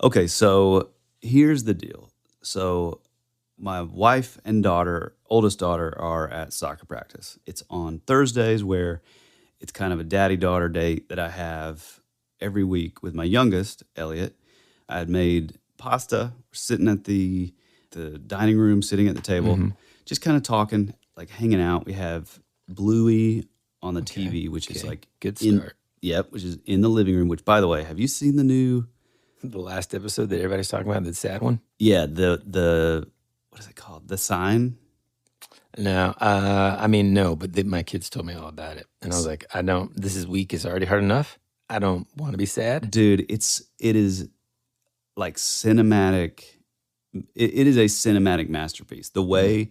Okay, so here's the deal. So my wife and oldest daughter, are at soccer practice. It's on Thursdays, where it's kind of a daddy-daughter date that I have every week with my youngest, Elliot. I had made pasta. We're sitting at the dining room, sitting at the table, just kind of talking, like hanging out. We have Bluey on the TV, which is like good start. Yep, which is in the living room. Which, by the way, have you seen the last episode that everybody's talking about, the sad one? Yeah, the what is it called? The Sign? No, no, but my kids told me all about it. And I was like, this week is already hard enough. I don't want to be sad. Dude, it is like cinematic. It is a cinematic masterpiece. The way,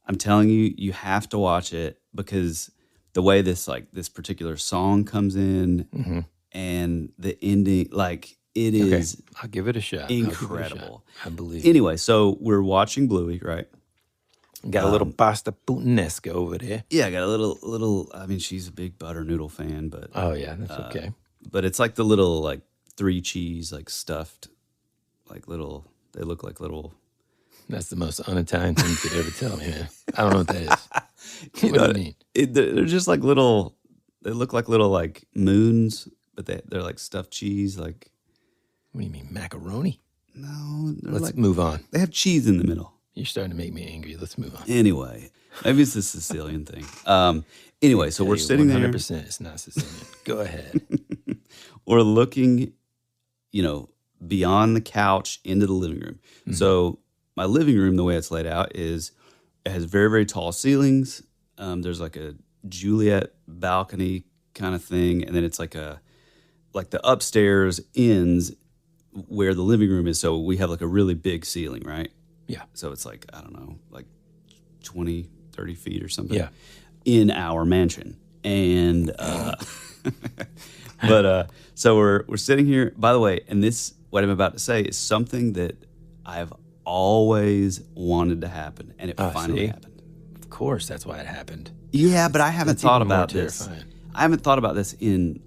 I'm telling you, you have to watch it, because the way this particular song comes in and the ending, like it is. I'll give it a shot. Incredible. I believe. Anyway, so we're watching Bluey, right? Got a little pasta puttanesca over there. Yeah, I got a little. I mean, she's a big butter noodle fan, but oh yeah, that's okay. But it's like the little like 3 cheese like stuffed, like little. They look like little. That's the most un-Italian thing you could ever tell me, man. I don't know what that is. What do you mean? They're just like little. They look like little like moons, but they're like stuffed cheese. Like, what do you mean, macaroni? No, let's move on. They have cheese in the middle. You're starting to make me angry. Let's move on. Anyway, maybe it's the Sicilian thing. Anyway, so we're sitting 100% there. 100% it's not Sicilian. Go ahead. We're looking, beyond the couch into the living room. Mm-hmm. So my living room, the way it's laid out, is it has very, very tall ceilings. There's like a Juliet balcony kind of thing, and then it's like the upstairs ends where the living room is. So we have like a really big ceiling, right? Yeah. So it's like, I don't know, like 20, 30 feet or something. Yeah. In our mansion. And so we're sitting here, by the way, and this, what I'm about to say, is something that I've always wanted to happen, and it finally happened. Of course, that's why it happened. Yeah, but I haven't thought about this. I haven't thought about this in,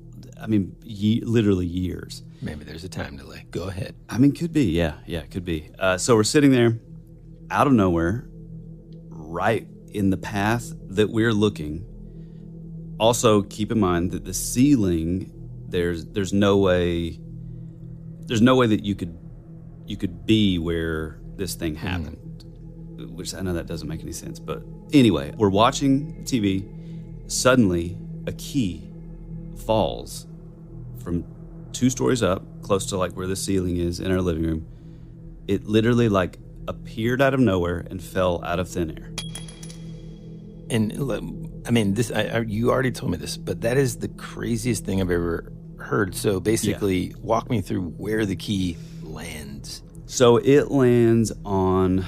literally years. Maybe there's a time delay. Go ahead. Could be. Yeah, it could be. So we're sitting there, out of nowhere, right in the path that we're looking. Also, keep in mind that the ceiling, there's no way that you could be where this thing happened. Which I know that doesn't make any sense, but anyway, we're watching TV. Suddenly, a key falls from 2 stories up, close to like where the ceiling is in our living room. It literally like appeared out of nowhere and fell out of thin air. And this you already told me this, but that is the craziest thing I've ever heard. So basically, walk me through where the key lands. So it lands on.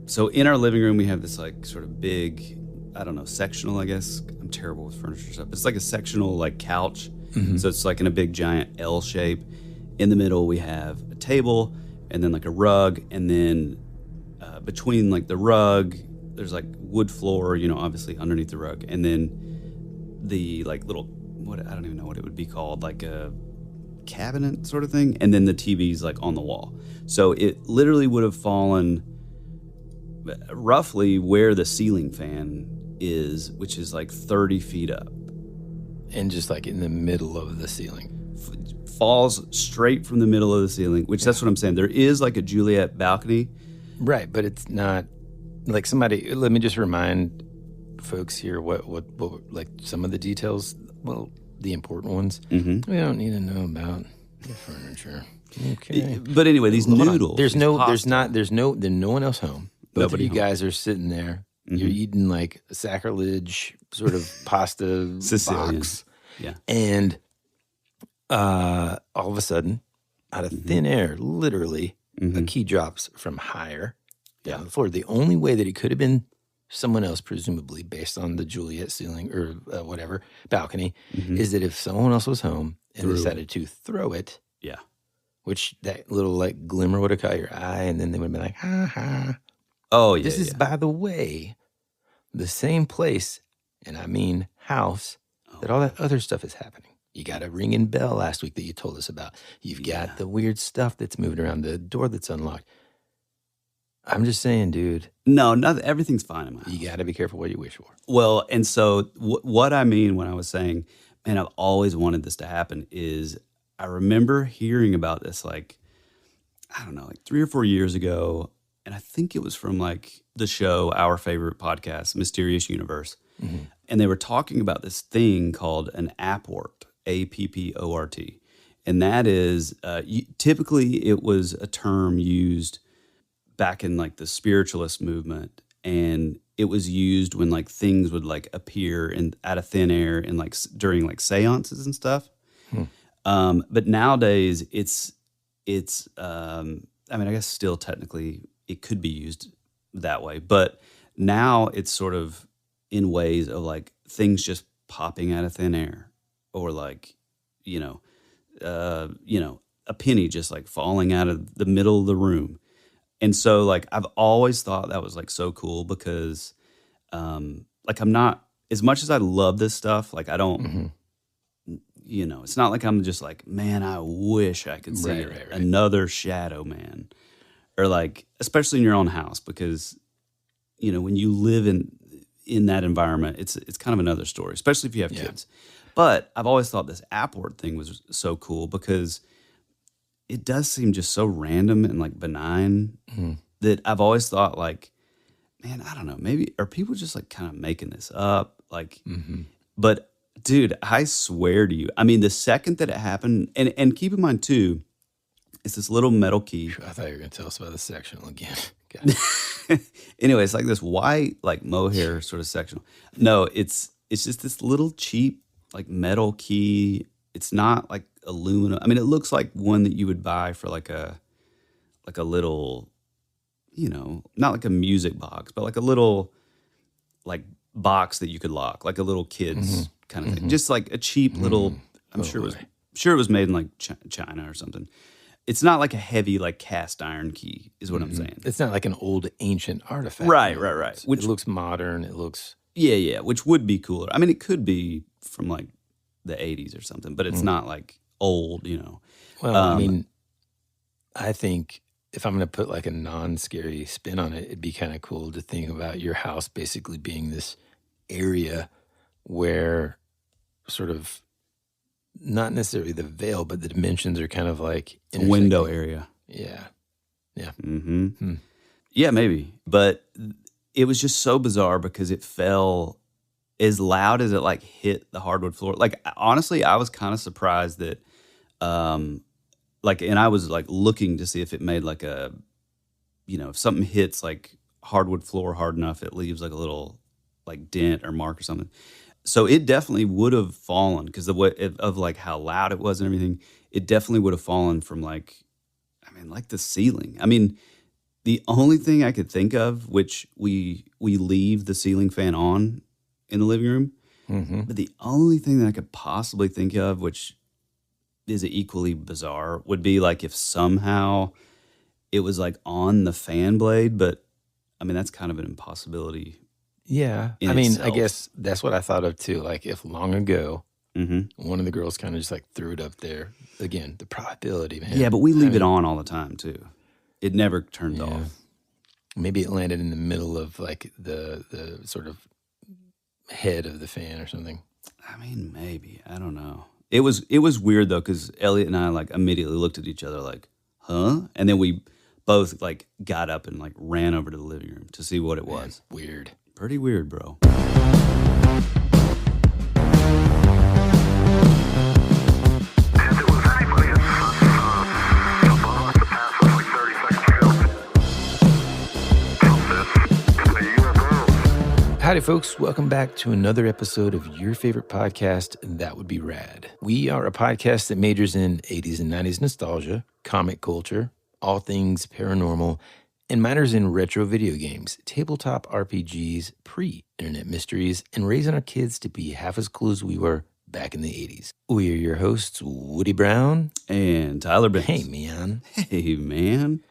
So in our living room, we have this like sort of big, I don't know, sectional, I guess. I'm terrible with furniture stuff. It's like a sectional like couch. Mm-hmm. So it's like in a big giant L shape. In the middle, we have a table and then like a rug. And then between like the rug, there's like wood floor, obviously underneath the rug. And then the like little, I don't even know what it would be called, like a cabinet sort of thing. And then the TV's like on the wall. So it literally would have fallen roughly where the ceiling fan is, which is like 30 feet up. And just like in the middle of the ceiling. Falls straight from the middle of the ceiling, which that's what I'm saying. There is like a Juliet balcony. Right, but it's not like somebody, let me just remind folks here what like some of the details, well, the important ones. Mm-hmm. We don't need to know about the furniture. Okay. But anyway, these noodles. There's no one else home. Both of you guys are sitting there. Mm-hmm. You're eating like a sacrilege sort of pasta Sicilian box. Yeah. And all of a sudden, out of thin air, literally, a key drops from higher down the floor. The only way that it could have been someone else, presumably based on the Juliet ceiling or whatever, balcony, is that if someone else was home and decided to throw it, which that little like glimmer would have caught your eye, and then they would have been like, ha ha. Oh, yeah. This is, by the way, the same place, and I mean house, that all that other stuff is happening. You got a ringing bell last week that you told us about. You've got the weird stuff that's moving around, the door that's unlocked. I'm just saying, dude. No, everything's fine in my house. You got to be careful what you wish for. Well, and so what I mean when I was saying, man, I've always wanted this to happen is I remember hearing about this like, I don't know, like 3 or 4 years ago. And I think it was from like the show, our favorite podcast, Mysterious Universe. Mm-hmm. And they were talking about this thing called an apport, Apport. And that is, typically it was a term used back in like the spiritualist movement. And it was used when like things would like appear out of thin air and like during like seances and stuff. But nowadays it's I mean, I guess still technically it could be used that way, but now it's sort of in ways of like things just popping out of thin air, or like, a penny just like falling out of the middle of the room. And so like, I've always thought that was like so cool because, like I'm not, as much as I love this stuff, like I don't, it's not like I'm just like, man, I wish I could see another shadow man, or like, especially in your own house, because, when you live in that environment, it's kind of another story, especially if you have kids. But I've always thought this apport thing was so cool because it does seem just so random and like benign that I've always thought like, man, I don't know, maybe are people just like kind of making this up? Like, but dude, I swear to you, I mean, the second that it happened, and keep in mind too, it's this little metal key. I thought you were going to tell us about the sectional again. Anyway, it's like this white, like mohair sort of sectional. No, it's just this little cheap, like metal key. It's not like aluminum. I mean, it looks like one that you would buy for like a little, not like a music box, but like a little like box that you could lock, like a little kid's kind of thing. Just like a cheap little, I'm sure it was made in like China or something. It's not like a heavy, like cast iron key, is what I'm saying. It's not like an old ancient artifact. Right. Which it looks modern. It looks... Yeah, which would be cooler. I mean, it could be from like the 80s or something, but it's not like old, Well, I mean, I think if I'm going to put like a non-scary spin on it, it'd be kind of cool to think about your house basically being this area where sort of, not necessarily the veil, but the dimensions are kind of like a window area. Yeah. Yeah, maybe. But it was just so bizarre because it fell as loud as it like hit the hardwood floor. Like honestly, I was kind of surprised that, and I was like looking to see if it made like a, if something hits like hardwood floor hard enough, it leaves like a little like dent or mark or something. So it definitely would have fallen because of like how loud it was and everything. It definitely would have fallen from like the ceiling. I mean, the only thing I could think of, which we leave the ceiling fan on in the living room, but the only thing that I could possibly think of, which is equally bizarre, would be like if somehow it was like on the fan blade. But I mean, that's kind of an impossibility. Yeah. I mean, I guess that's what I thought of too. Like if long ago, one of the girls kind of just like threw it up there. Again, the probability, man. Yeah, but we leave it on all the time too. It never turned off. Maybe it landed in the middle of like the sort of head of the fan or something. I mean, maybe. I don't know. It was weird though, because Elliot and I like immediately looked at each other like, huh? And then we both like got up and like ran over to the living room to see what it was. Weird. Pretty weird, bro. Howdy, folks. Welcome back to another episode of your favorite podcast, That Would Be Rad. We are a podcast that majors in 80s and 90s nostalgia, comic culture, all things paranormal, and minors in retro video games, tabletop RPGs, pre-internet mysteries, and raising our kids to be half as cool as we were back in the 80s. We are your hosts, Woody Brown. And Tyler Benz. Hey, man. Hey, man.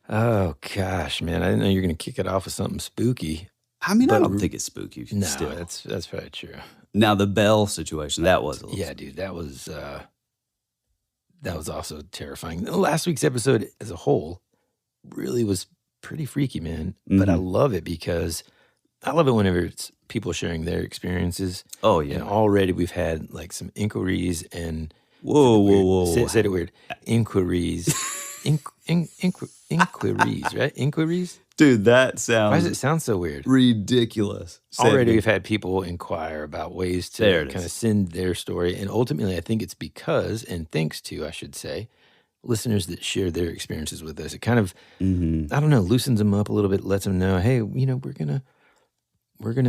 Oh, gosh, man. I didn't know you were going to kick it off with something spooky. I mean, I don't think it's spooky. No, still. that's probably true. Now the bell situation, that was a little Yeah, dude, that was also terrifying. Last week's episode as a whole really was pretty freaky, man. But I love it because I love it whenever it's people sharing their experiences. Oh, yeah. And already we've had like some inquiries and whoa. Said it weird. Inquiries. Inquiries, right? Inquiries? Dude, that sounds Why does it sound so weird? ridiculous. Already we've had people inquire about ways to kind of send their story. And ultimately, I think it's because, and thanks to, I should say, listeners that share their experiences with us. It kind of, I don't know, loosens them up a little bit, lets them know, hey, we're gonna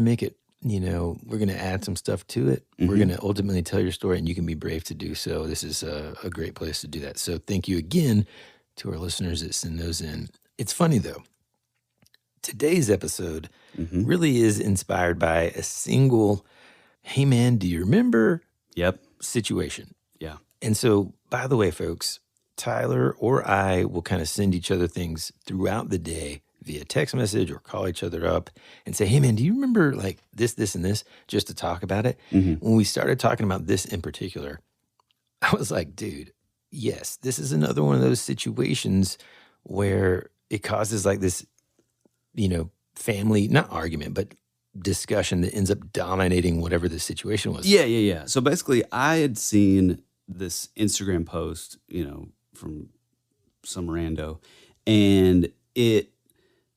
make it, we're gonna add some stuff to it. We're gonna ultimately tell your story, and you can be brave to do so. This is a great place to do that. So thank you again to our listeners that send those in. It's funny though. Today's episode really is inspired by a single, hey man, do you remember? Yep. Situation. Yeah. And so, by the way, folks, Tyler or I will kind of send each other things throughout the day via text message or call each other up and say, hey man, do you remember like this, and this, just to talk about it? When we started talking about this in particular, I was like, dude, yes, this is another one of those situations where it causes like this, family, not argument, but discussion that ends up dominating whatever the situation was. Yeah. So basically, I had seen this Instagram post, from some rando, and it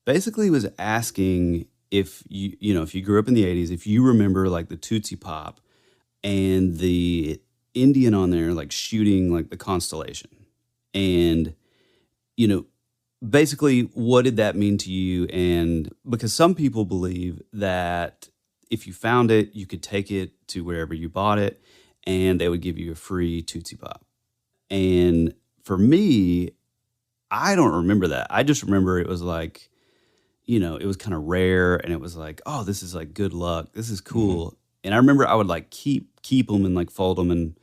basically was asking if if you grew up in the 80s, if you remember like the Tootsie Pop and the Indian on there like shooting like the constellation. And, basically, what did that mean to you? And because some people believe that if you found it, you could take it to wherever you bought it and they would give you a free Tootsie Pop. And for me, I don't remember that. I just remember it was like, it was kind of rare and it was like, oh, this is like good luck. This is cool. And I remember I would like keep them and like fold them and,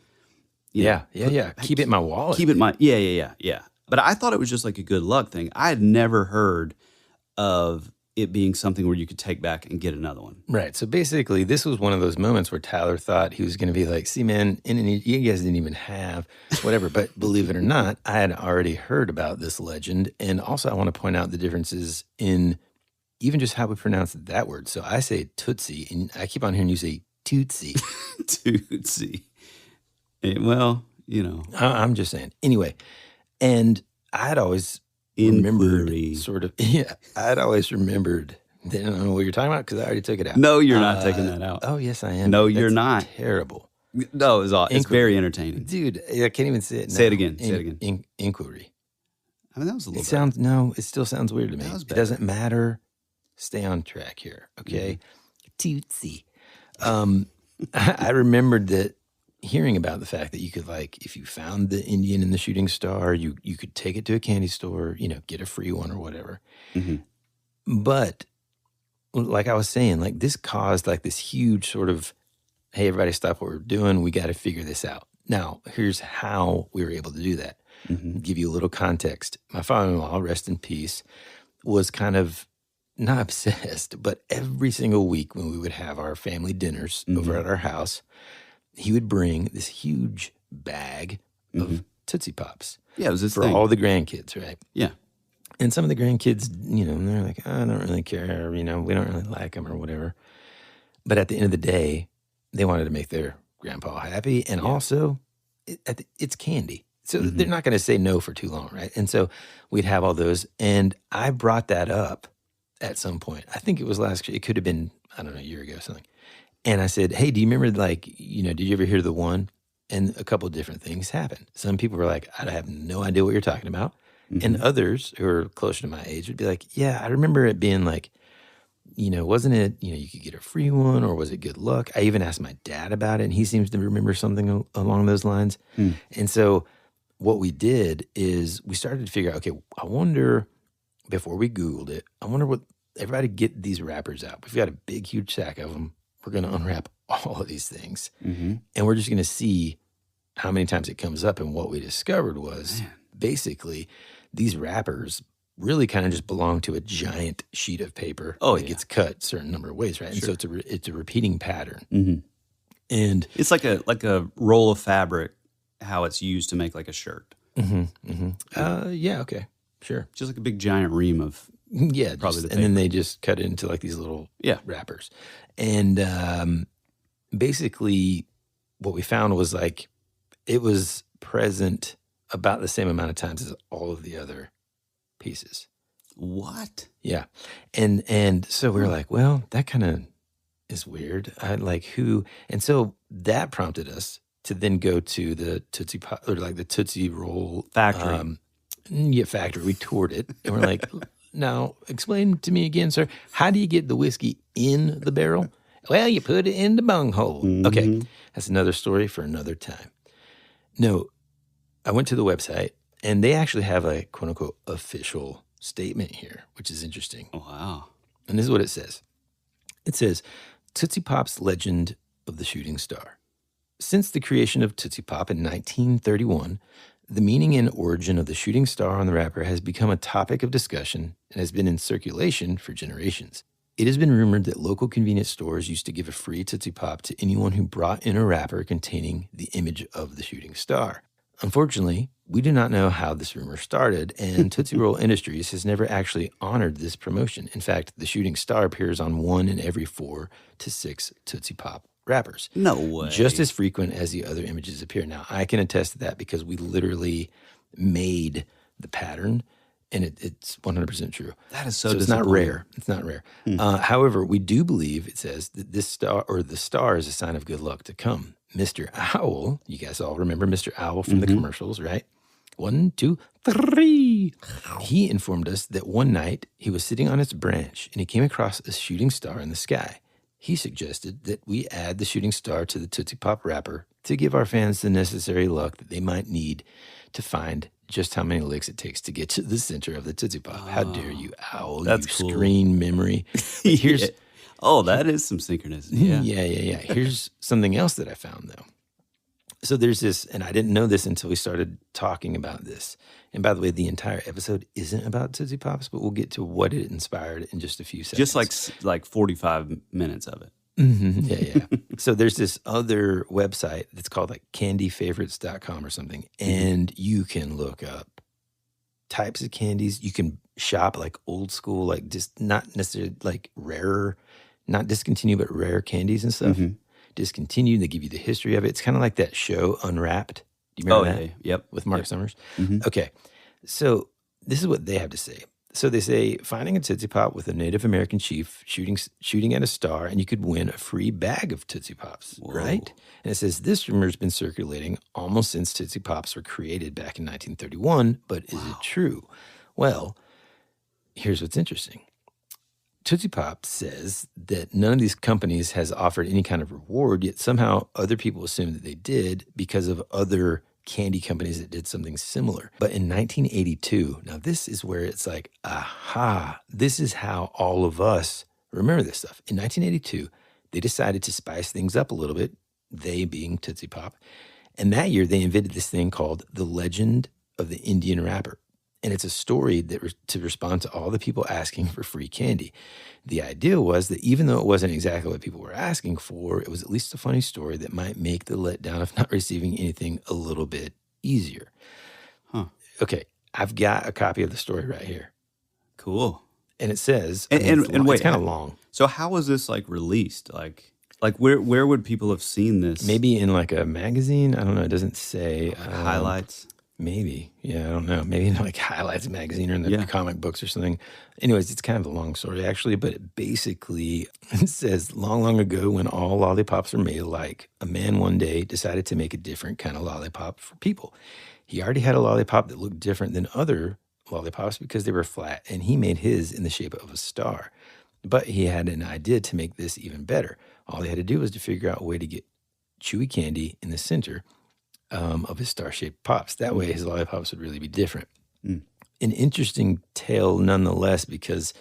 Yeah. Keep it in my wallet. Keep it in my, yeah. But I thought it was just like a good luck thing. I had never heard of it being something where you could take back and get another one. Right. So basically, this was one of those moments where Tyler thought he was going to be like, see, man, and you guys didn't even have whatever. But believe it or not, I had already heard about this legend. And also, I want to point out the differences in even just how we pronounce that word. So I say Tootsie, and I keep on hearing you say Tootsie. Tootsie. Well, I'm just saying. Anyway, and I had always remembered I had always remembered. I don't know what you're talking about because I already took it out. No, you're not taking that out. Oh, yes, I am. No, you're not. Terrible. No, it's very entertaining. Dude, I can't even say it now. Say it again. Inquiry. I mean, that was a little better. No, it still sounds weird to me. It doesn't matter. Stay on track here, okay? Tootsie. I remembered that hearing about the fact that you could, like, if you found the Indian in the shooting star, you could take it to a candy store, get a free one or whatever. But like I was saying, like this caused like this huge sort of, hey, everybody stop what we're doing. We got to figure this out. Now, here's how we were able to do that. Give you a little context. My father-in-law, rest in peace, was kind of not obsessed, but every single week when we would have our family dinners over at our house, he would bring this huge bag of Tootsie Pops. Yeah, it was this for thing. all the grandkids, right? Yeah. And some of the grandkids, they're like, I don't really care, we don't really like them or whatever. But at the end of the day, they wanted to make their grandpa happy. And also, it's candy. So they're not going to say no for too long, right? And so we'd have all those. And I brought that up at some point. I think it was last year. It could have been, I don't know, a year ago or something. And I said, hey, do you remember, like, did you ever hear the one? And a couple of different things happened. Some people were like, I have no idea what you're talking about. And others who are closer to my age would be like, yeah, I remember it being like, wasn't it, you could get a free one or was it good luck? I even asked my dad about it and he seems to remember something along those lines. And so what we did is we started to figure out, okay, I wonder, before we Googled it, I wonder what, everybody get these wrappers out. We've got a big, huge sack of them. We're going to unwrap all of these things. And we're just going to see how many times it comes up. And what we discovered was basically these wrappers really kind of just belong to a giant sheet of paper that gets cut a certain number of ways, right? And so it's a repeating pattern. And it's like a roll of fabric, how it's used to make like a shirt. Yeah, okay, sure. Just like a big giant ream of Yeah, probably the and then they just cut it into like these little wrappers. And basically what we found was like it was present about the same amount of times as all of the other pieces. What? Yeah. And so we were like, well, that kind of is weird. I like who, and so that prompted us to then go to the Tootsie Pop, or like the Tootsie Roll Factory. Factory. We toured it, and we're like, now explain to me again, sir. How do you get the whiskey in the barrel? Well, you put it in the bunghole. Mm-hmm. Okay, that's another story for another time. No, I went to the website, and they actually have a quote unquote official statement here, which is interesting. Oh, wow. And this is what it says. It says, Tootsie Pop's legend of the shooting star. Since the creation of Tootsie Pop in 1931, the meaning and origin of the shooting star on the wrapper has become a topic of discussion and has been in circulation for generations. It has been rumored that local convenience stores used to give a free Tootsie Pop to anyone who brought in a wrapper containing the image of the shooting star. Unfortunately, we do not know how this rumor started, and Tootsie Roll Industries has never actually honored this promotion. In fact, the shooting star appears on 1 in every 4 to 6 Tootsie Pop wrappers. No way. Just as frequent as the other images appear. Now, I can attest to that because we literally made the pattern, and it's 100% true. That is so it's not rare. It's not rare. However, we do believe, it says, that this star, or the star, is a sign of good luck to come. Mr. Owl, you guys all remember Mr. Owl from the commercials, right? 1, 2, 3. He informed us that one night he was sitting on its branch and he came across a shooting star in the sky. He suggested that we add the shooting star to the Tootsie Pop wrapper to give our fans the necessary luck that they might need to find just how many licks it takes to get to the center of the Tootsie Pop. How dare you, Owl? That's you cool. Screen memory. But here's Oh, that is some synchronicity. Yeah. Here's something else that I found, though. So there's this, and I didn't know this until we started talking about this. And by the way, the entire episode isn't about Tootsie Pops, but we'll get to what it inspired in just a few seconds. Just like 45 minutes of it. Yeah. So there's this other website that's called like candyfavorites.com or something. And you can look up types of candies. You can shop like old school, like just not necessarily like rarer, not discontinued, but rare candies and stuff. Discontinued, they give you the history of it. It's kind of like that show Unwrapped. Do you remember that? Yeah. Yep. With Mark Summers? Okay. So this is what they have to say. So they say, finding a Tootsie Pop with a Native American chief shooting at a star, and you could win a free bag of Tootsie Pops, right? And it says, this rumor has been circulating almost since Tootsie Pops were created back in 1931, but is it true? Well, here's what's interesting. Tootsie Pop says that none of these companies has offered any kind of reward, yet somehow other people assume that they did because of other candy companies that did something similar. But in 1982, now this is where it's like, aha, this is how all of us remember this stuff. In 1982, they decided to spice things up a little bit, they being Tootsie Pop. And that year, they invented this thing called The Legend of the Indian Wrapper. And it's a story that to respond to all the people asking for free candy. The idea was that even though it wasn't exactly what people were asking for, it was at least a funny story that might make the letdown of not receiving anything a little bit easier. Okay, I've got a copy of the story right here. Cool. And it says, and wait, it's kind of long. So how was this like released? Like where would people have seen this? Maybe in like a magazine. I don't know. It doesn't say. Highlights. Maybe. Yeah, I don't know. Maybe in like Highlights magazine or in the comic books or something. Anyways, it's kind of a long story actually, but it basically it says, long ago when all lollipops were made alike, a man one day decided to make a different kind of lollipop for people. He already had a lollipop that looked different than other lollipops because they were flat, and he made his in the shape of a star. But he had an idea to make this even better. All he had to do was to figure out a way to get chewy candy in the center of his star-shaped pops. That way his lollipops would really be different. An interesting tale nonetheless, because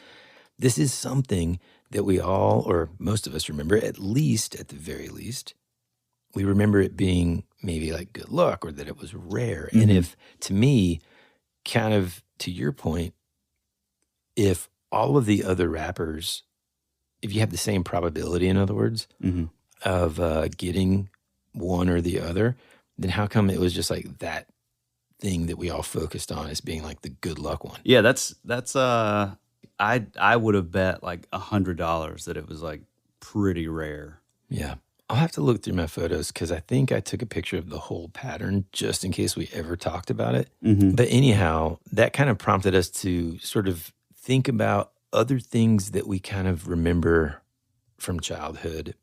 this is something that we all, or most of us remember, at the very least, we remember it being maybe like good luck or that it was rare. And if, to me, kind of to your point, if all of the other wrappers, if you have the same probability, in other words, of getting one or the other, then how come it was just like that thing that we all focused on as being like the good luck one? Yeah, that's I would have bet like $100 that it was like pretty rare. Yeah. I'll have to look through my photos because I think I took a picture of the whole pattern just in case we ever talked about it. But anyhow, that kind of prompted us to sort of think about other things that we kind of remember from childhood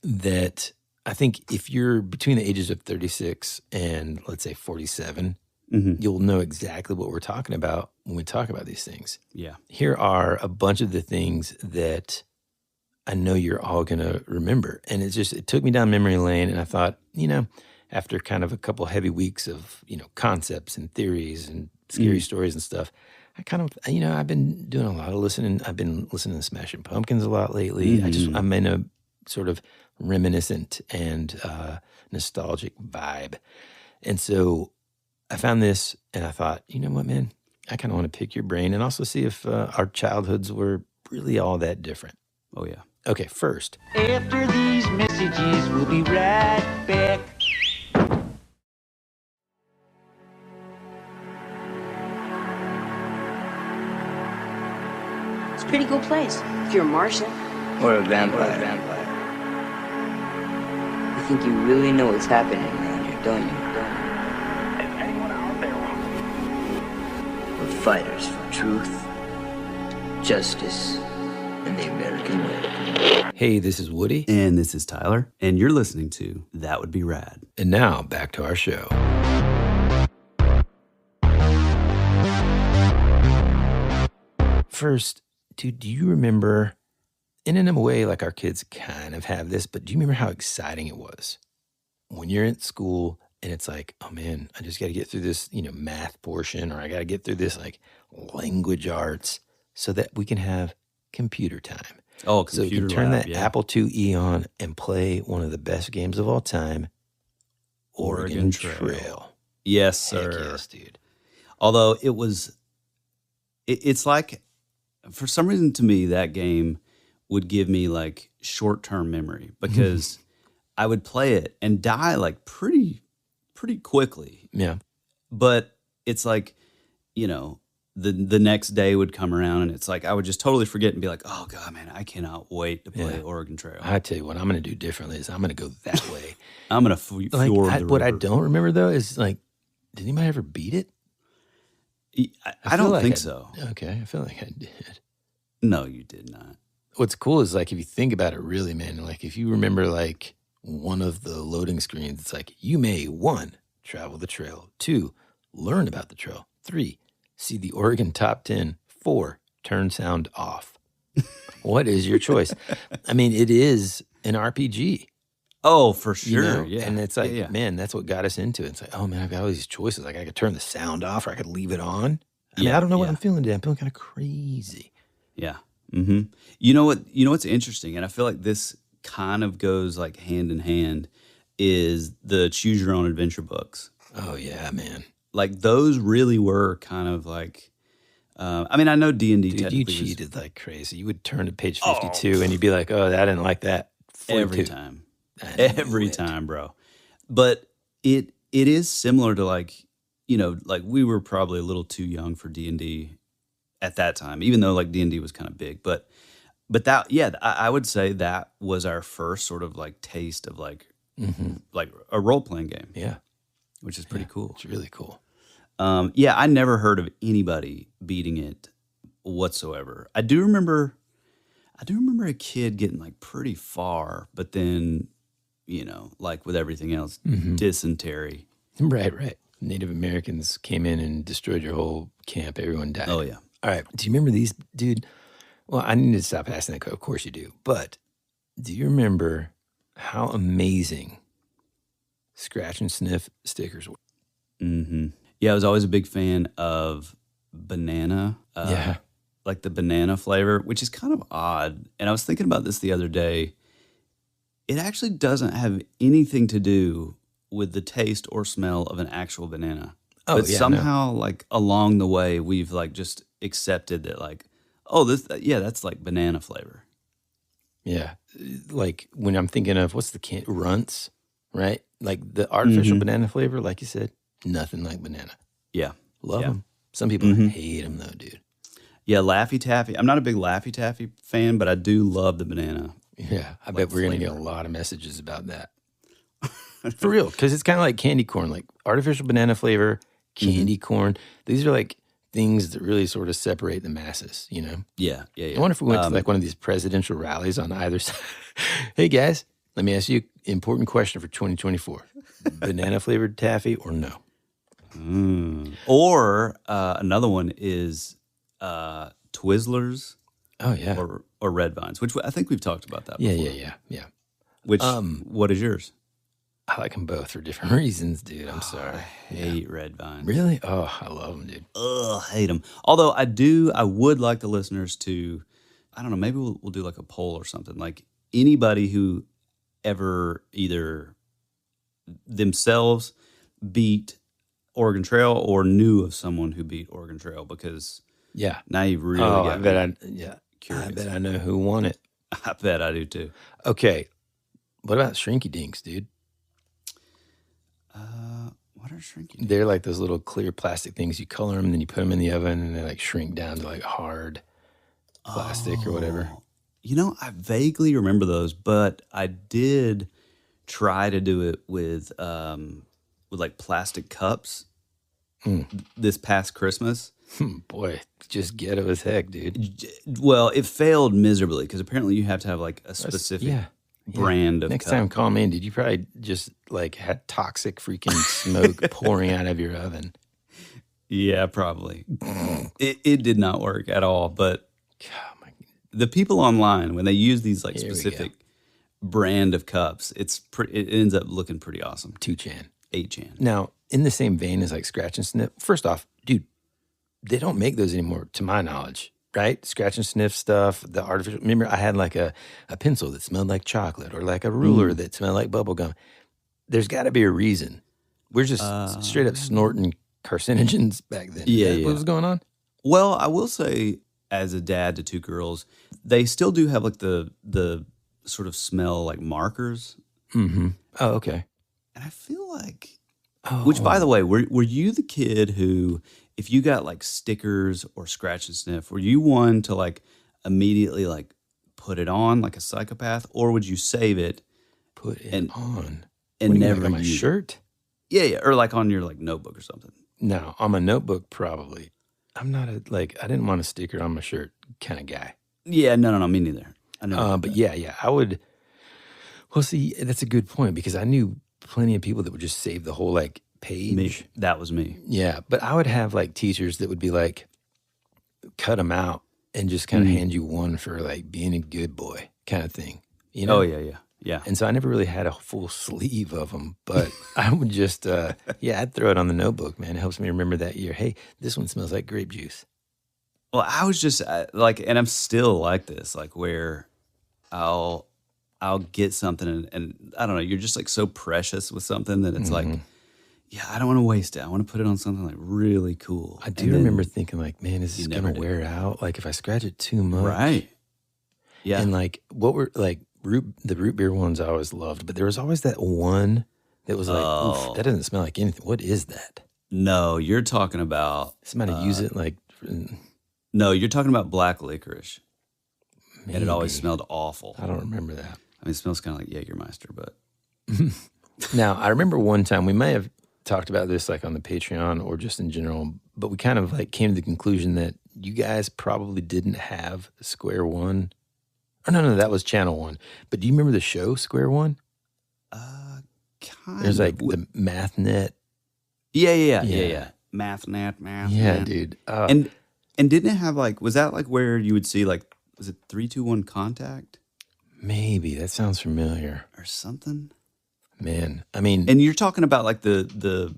that I think if you're between the ages of 36 and let's say 47, you'll know exactly what we're talking about when we talk about these things. Yeah. Here are a bunch of the things that I know you're all going to remember. And it took me down memory lane. And I thought, after kind of a couple heavy weeks of, concepts and theories and scary stories and stuff, I kind of, I've been doing a lot of listening. I've been listening to Smashing Pumpkins a lot lately. I'm in a sort of reminiscent and nostalgic vibe. And so I found this and I thought, you know what, man, I kind of want to pick your brain and also see if our childhoods were really all that different. Oh, yeah. Okay, first. After these messages, we'll be right back. It's a pretty cool place if you're a Martian. Or a vampire. You think you really know what's happening around here, don't you? Is anyone out there? We're fighters for truth, justice, and the American way. Hey, this is Woody. And this is Tyler. And you're listening to That Would Be Rad. And now back to our show. First, dude, do you remember, and in a way, like our kids kind of have this, but do you remember how exciting it was when you're at school and it's like, oh man, I just got to get through this, math portion, or I got to get through this like language arts so that we can have computer time. Oh, So you computer can turn lab, that yeah. Apple IIe on and play one of the best games of all time, Oregon Trail. Yes, Heck sir. yes, dude. Although it's like, for some reason to me, that game would give me like short-term memory because I would play it and die like pretty quickly. Yeah. But it's like, the next day would come around and it's like I would just totally forget and be like, oh God, man, I cannot wait to play Yeah. Oregon Trail. I tell you what I'm going to do differently is I'm going to go that way. I'm going to fjord the What I river. don't remember though is like, did anybody ever beat it? I feel don't like think I- so. Okay, I feel like I did. No, you did not. What's cool is like if you think about it really, man, like if you remember like one of the loading screens, it's like you may 1, travel the trail, 2, learn about the trail, 3, see the Oregon top 10, 4, turn sound off. What is your choice? I mean, it is an RPG. Oh, for sure. You know? Yeah. And it's like, Yeah. man, that's what got us into it. It's like, oh man, I've got all these choices. Like I could turn the sound off or I could leave it on. I mean, I don't know what I'm feeling today. I'm feeling kind of crazy. Yeah. Mm-hmm. You know what's interesting, and I feel like this kind of goes like hand in hand, is the choose your own adventure books. Oh yeah, man. Like those really were kind of like, I mean, I know D&D Dude, you technically was cheated like crazy. You would turn to page 52 and you'd be like, oh, I didn't like that. 42. every time. I knew Every it. time, bro. But it is similar to like, like we were probably a little too young for D&D at that time, even though like D&D was kind of big. But that, yeah, I would say that was our first sort of like taste of like a role-playing game, Yeah, which is pretty cool. it's really cool. Yeah, I never heard of anybody beating it whatsoever. I do remember a kid getting like pretty far, but then, like with everything else, dysentery. Right. Native Americans came in and destroyed your whole camp. Everyone died. Oh, yeah. All right. Do you remember these, dude? Well, I need to stop asking that. Of course you do. But do you remember how amazing scratch and sniff stickers were? Mm-hmm. Yeah, I was always a big fan of banana. Yeah. Like the banana flavor, which is kind of odd. And I was thinking about this the other day. It actually doesn't have anything to do with the taste or smell of an actual banana. Oh, but yeah, somehow, like along the way, we've like just accepted that, like, oh, that's like banana flavor. Yeah. Like when I'm thinking of what's the runts, right? Like the artificial banana flavor, like you said, nothing like banana. Yeah. Love them. Some people hate them though, dude. Yeah, Laffy Taffy. I'm not a big Laffy Taffy fan, but I do love the banana. Yeah, I bet we're going to get a lot of messages about that. For real, because it's kind of like candy corn, like artificial banana flavor, candy corn. These are like things that really sort of separate the masses, you know? Yeah. I wonder if we went to like one of these presidential rallies on either side. Hey guys, let me ask you an important question for 2024. Banana flavored taffy or no? Or another one is Twizzlers. Oh yeah. Or Red Vines, which I think we've talked about that Yeah, before. yeah. Which, what is yours? I like them both for different reasons, dude. I'm sorry. I hate Red Vines. Really? Oh, I love them, dude. Ugh, hate them. Although I would like the listeners to, I don't know, maybe we'll do like a poll or something. Like anybody who ever either themselves beat Oregon Trail or knew of someone who beat Oregon Trail, because now you've really got me curious. I bet I know who won it. I bet I do too. Okay. What about Shrinky Dinks, dude? What are Shrinky Dinks? They're like those little clear plastic things. You color them and then you put them in the oven and they like shrink down to like hard plastic or whatever. You know, I vaguely remember those, but I did try to do it with like plastic cups this past Christmas. Boy, just ghetto as heck, dude. Well, it failed miserably because apparently you have to have like a specific brand of Next cup. time, call me in, dude. You probably just like had toxic freaking smoke pouring out of your oven. Yeah, probably. It did not work at all. But the people online, when they use these like specific brand of cups, it ends up looking pretty awesome. 8chan. Now, in the same vein as like scratch and sniff, first off, dude, they don't make those anymore, to my knowledge, right? Scratch and sniff stuff, the artificial. Remember, I had like a pencil that smelled like chocolate or like a ruler that smelled like bubble gum. There's got to be a reason. We're just straight up snorting carcinogens back then. Yeah. What was going on? Well, I will say, as a dad to two girls, they still do have like the sort of smell like markers. Mm-hmm. Oh, okay. And I feel like, which by the way, were you the kid who, if you got like stickers or scratch and sniff, were you one to like immediately like put it on like a psychopath, or would you save it, put it on, and never on my shirt? Yeah, or like on your like notebook or something. No, on my notebook probably. I'm not I didn't want a sticker on my shirt kind of guy. Yeah, no, me neither. I know. But yeah, I would. Well, see, that's a good point because I knew plenty of people that would just save the whole like page. Me. That was me. Yeah, but I would have like teachers that would be like, cut them out and just kind of hand you one for like being a good boy kind of thing. You know? Oh yeah. And so I never really had a full sleeve of them, but I would just, I'd throw it on the notebook, man. It helps me remember that year. Hey, this one smells like grape juice. Well, I was just like, and I'm still like this, like where I'll get something and I don't know, you're just like so precious with something that it's like, yeah, I don't want to waste it. I want to put it on something like really cool. I do remember thinking like, man, is this going to wear out? Like if I scratch it too much. Right. Yeah. And like what were like the root beer ones I always loved, but there was always that one that was like, oof, that doesn't smell like anything. What is that? No, you're talking about somebody use it like. No, you're talking about black licorice. Maybe. And it always smelled awful. I don't remember that. I mean, it smells kind of like Jägermeister, but. Now, I remember one time we may have talked about this like on the Patreon or just in general, but we kind of like came to the conclusion that you guys probably didn't have Square One. Oh, no, that was Channel One. But do you remember the show Square One? Kind There's of. like the MathNet. Yeah. MathNet. Yeah, dude. And didn't it have like, was that like where you would see like, was it 3-2-1 Contact? Maybe. That sounds familiar. Or something? Man, I mean. And you're talking about like the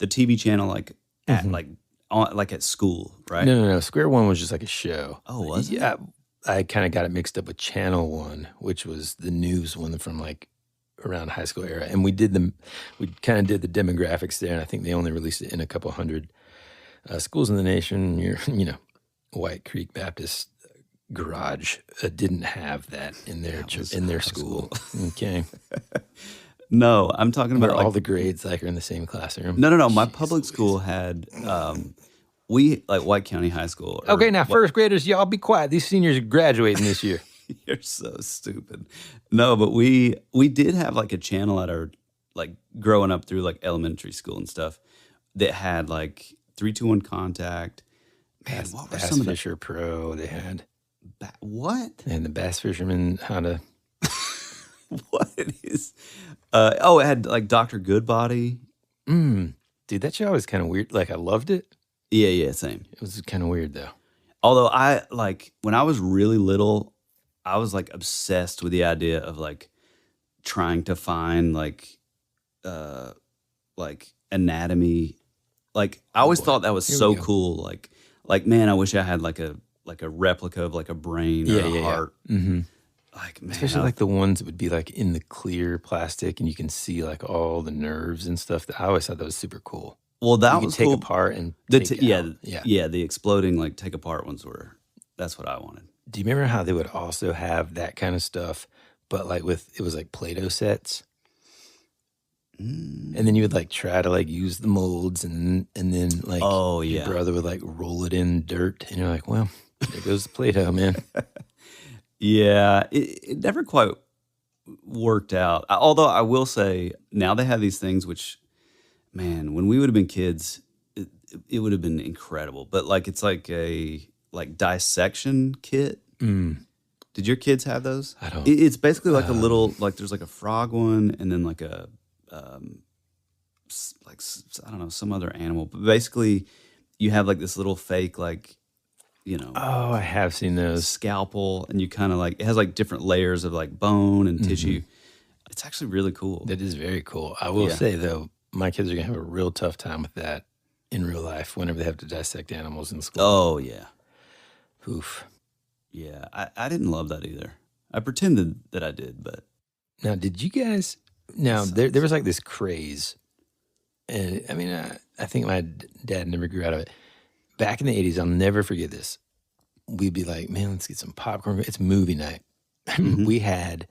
TV channel like at like at school, right? No. Square One was just like a show. Oh, was it? Yeah. I kind of got it mixed up with Channel One, which was the news one from like around high school era. And we kind of did the demographics there. And I think they only released it in a couple hundred schools in the nation. You know, White Creek Baptist garage didn't have that in their school. Okay. No, I'm talking about Where like all the grades like are in the same classroom. no. My Jeez public Louise. school had we like White County High School. Okay, now first graders, y'all be quiet. These seniors are graduating this year. You're so stupid. No, but we did have like a channel at our like growing up through like elementary school and stuff that had like 3-2-1 contact. Man, what were Bass some of the Fisher Pro they had? what? And the Bass Fisherman, how to... What is? It had like Dr. Goodbody. Dude, that show was kind of weird. Like, I loved it. Yeah, same. It was kind of weird, though. Although I like when I was really little, I was like obsessed with the idea of like trying to find like anatomy. Like I always thought that was so cool. Like man, I wish I had like a replica of like a brain or a heart. Yeah. Mm-hmm. Like man, Especially like the ones that would be like in the clear plastic and you can see like all the nerves and stuff. I always thought that was super cool. Well, that you was could take cool. apart and The take yeah, the exploding like take apart ones were. That's what I wanted. Do you remember how they would also have that kind of stuff, but like it was like Play-Doh sets? And then you would like try to like use the molds and then like your brother would like roll it in dirt and you're like, well, there goes the Play-Doh, man. Yeah, it never quite worked out. Although I will say now they have these things which, man, when we would have been kids, it would have been incredible. But like it's like a dissection kit. Did your kids have those? I don't. It's basically like a little like there's like a frog one and then like a like I don't know some other animal. But basically, you have like this little fake like. Oh, I have seen those. Scalpel, and you kind of like it has like different layers of like bone and tissue. It's actually really cool. That is very cool. I will say though, my kids are gonna have a real tough time with that in real life whenever they have to dissect animals in school. Oh yeah, Oof. yeah. I didn't love that either. I pretended that I did, but Now, did you guys? Now there was like this craze, and I mean, I think my dad never grew out of it. Back in the 80s, I'll never forget this. We'd be like, man, let's get some popcorn. It's movie night. We had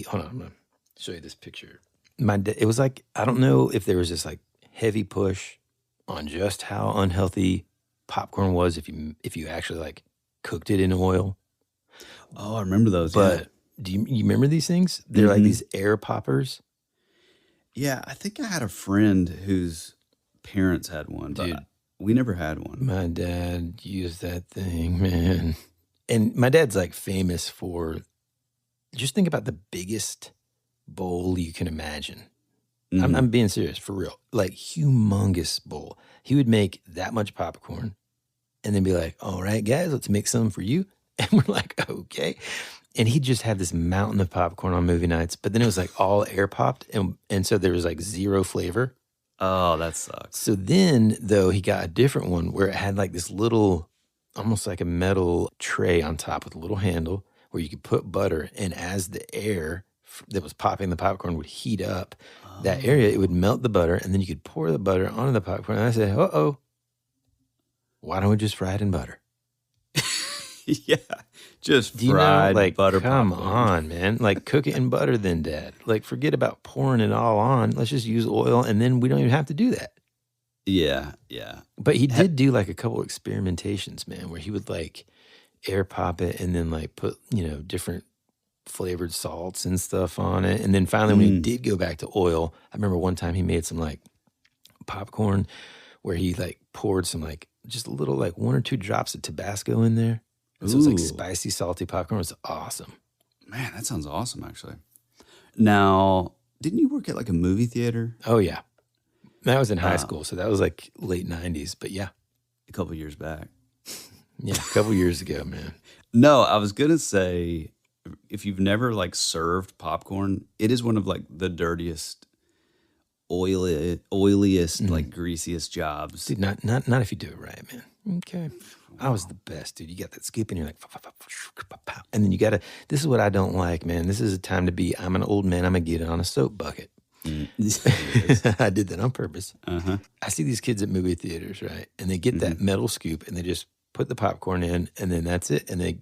hold on, I'm going to show you this picture. It was like, I don't know if there was this like heavy push on just how unhealthy popcorn was if you actually like cooked it in oil. oh, I remember those. But do you remember these things? They're like these air poppers. yeah, I think I had a friend whose parents had one, but Dude. we never had one. My dad used that thing, man. And my dad's like famous for, just think about the biggest bowl you can imagine. I'm being serious, for real. Like humongous bowl. He would make that much popcorn and then be like, all right, guys, let's make some for you. And we're like, okay. And he'd just have this mountain of popcorn on movie nights, but then it was like all air popped. And so there was like zero flavor. Oh, that sucks. So then, though, he got a different one where it had like this little, almost like a metal tray on top with a little handle where you could put butter. And as the air that was popping the popcorn would heat up that area, it would melt the butter. And then you could pour the butter onto the popcorn. And I said, why don't we just fry it in butter? Yeah, just Do you fried know, like, butter come popcorn. on, man. Like, cook it in butter then, Dad. Like, forget about pouring it all on. Let's just use oil, and then we don't even have to do that. Yeah. But he did do, like, a couple experimentations, man, where he would, like, air pop it and then, like, put, different flavored salts and stuff on it. And then finally, when he did go back to oil, I remember one time he made some, like, popcorn where he, like, poured some, like, just a little, like, 1 or 2 drops of Tabasco in there. So it was like spicy, salty popcorn. It was awesome. Man, that sounds awesome, actually. Now, didn't you work at like a movie theater Oh, yeah. That was in high school, so that was like late 90s. But yeah, a couple years back? a couple years ago, man. No, I was going to say, if you've never like served popcorn, it is one of like the dirtiest, oiliest, like greasiest jobs. Dude, not if you do it right, man. Okay. I was the best, dude. You got that scoop and you're like, and then you got to, this is what I don't like, man. This is a time to be, I'm an old man, I'm going to get it on a soap bucket. I did that on purpose. I see these kids at movie theaters, right? And they get that metal scoop and they just put the popcorn in, and then that's it. And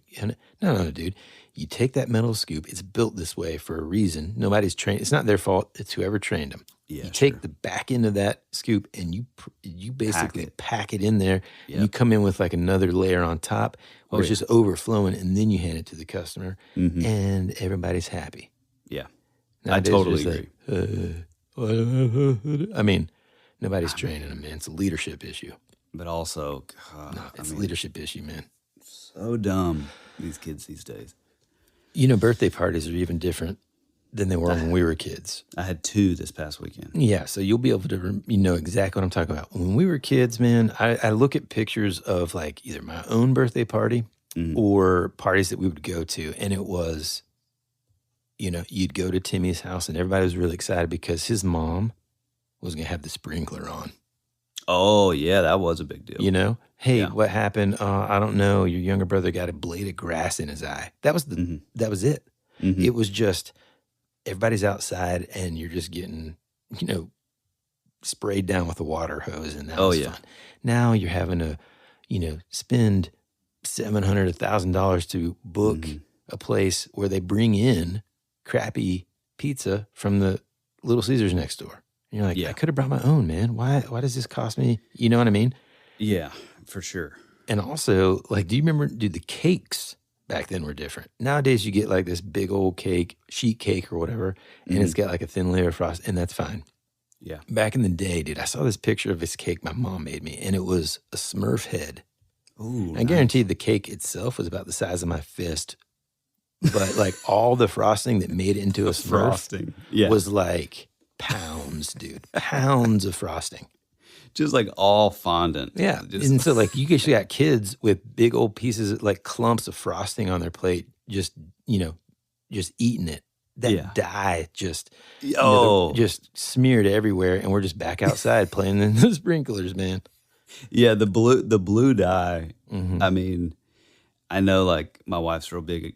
no, dude. You take that metal scoop. It's built this way for a reason. Nobody's trained. It's not their fault. It's whoever trained them. Yeah, you take the back end of that scoop and you basically pack it in there. Yep. And you come in with like another layer on top, where it's just overflowing, and then you hand it to the customer, and everybody's happy. Yeah, Nowadays, I totally agree. I mean, nobody's training them, man. It's a leadership issue. But also, God, It's a leadership issue, man. So dumb, these kids these days. You know, birthday parties are even different than they were when we were kids. I had 2 this past weekend. Yeah, so you'll be able to know exactly what I'm talking about. When we were kids, man, I look at pictures of like either my own birthday party or parties that we would go to, and it was, you know, you'd go to Timmy's house and everybody was really excited because his mom was going to have the sprinkler on. Oh, yeah, that was a big deal. You know? Hey, what happened? I don't know. Your younger brother got a blade of grass in his eye. That was that was it. It was just everybody's outside and you're just getting, you know, sprayed down with a water hose, and that was fun. Now you're having to, you know, spend $700, $1,000 to book a place where they bring in crappy pizza from the Little Caesars next door. And you're like, I could have brought my own, man. Why does this cost me? You know what I mean? Yeah, for sure. And also, like, do you remember, dude, the cakes back then were different. Nowadays, you get like this big old cake, sheet cake or whatever, and it's got like a thin layer of frost, and that's fine. Yeah. Back in the day, dude, I saw this picture of this cake my mom made me, and it was a Smurf head. Ooh, I guarantee the cake itself was about the size of my fist, but like all the frosting that made it into a Smurf was like pounds, dude. Pounds of frosting. Just like all fondant. Yeah. And so like you actually got kids with big old pieces, like clumps of frosting on their plate, just, you know, just eating it. That dye just, just smeared everywhere. And we're just back outside playing in the sprinklers, man. Yeah. The blue dye. I mean, I know like my wife's real big.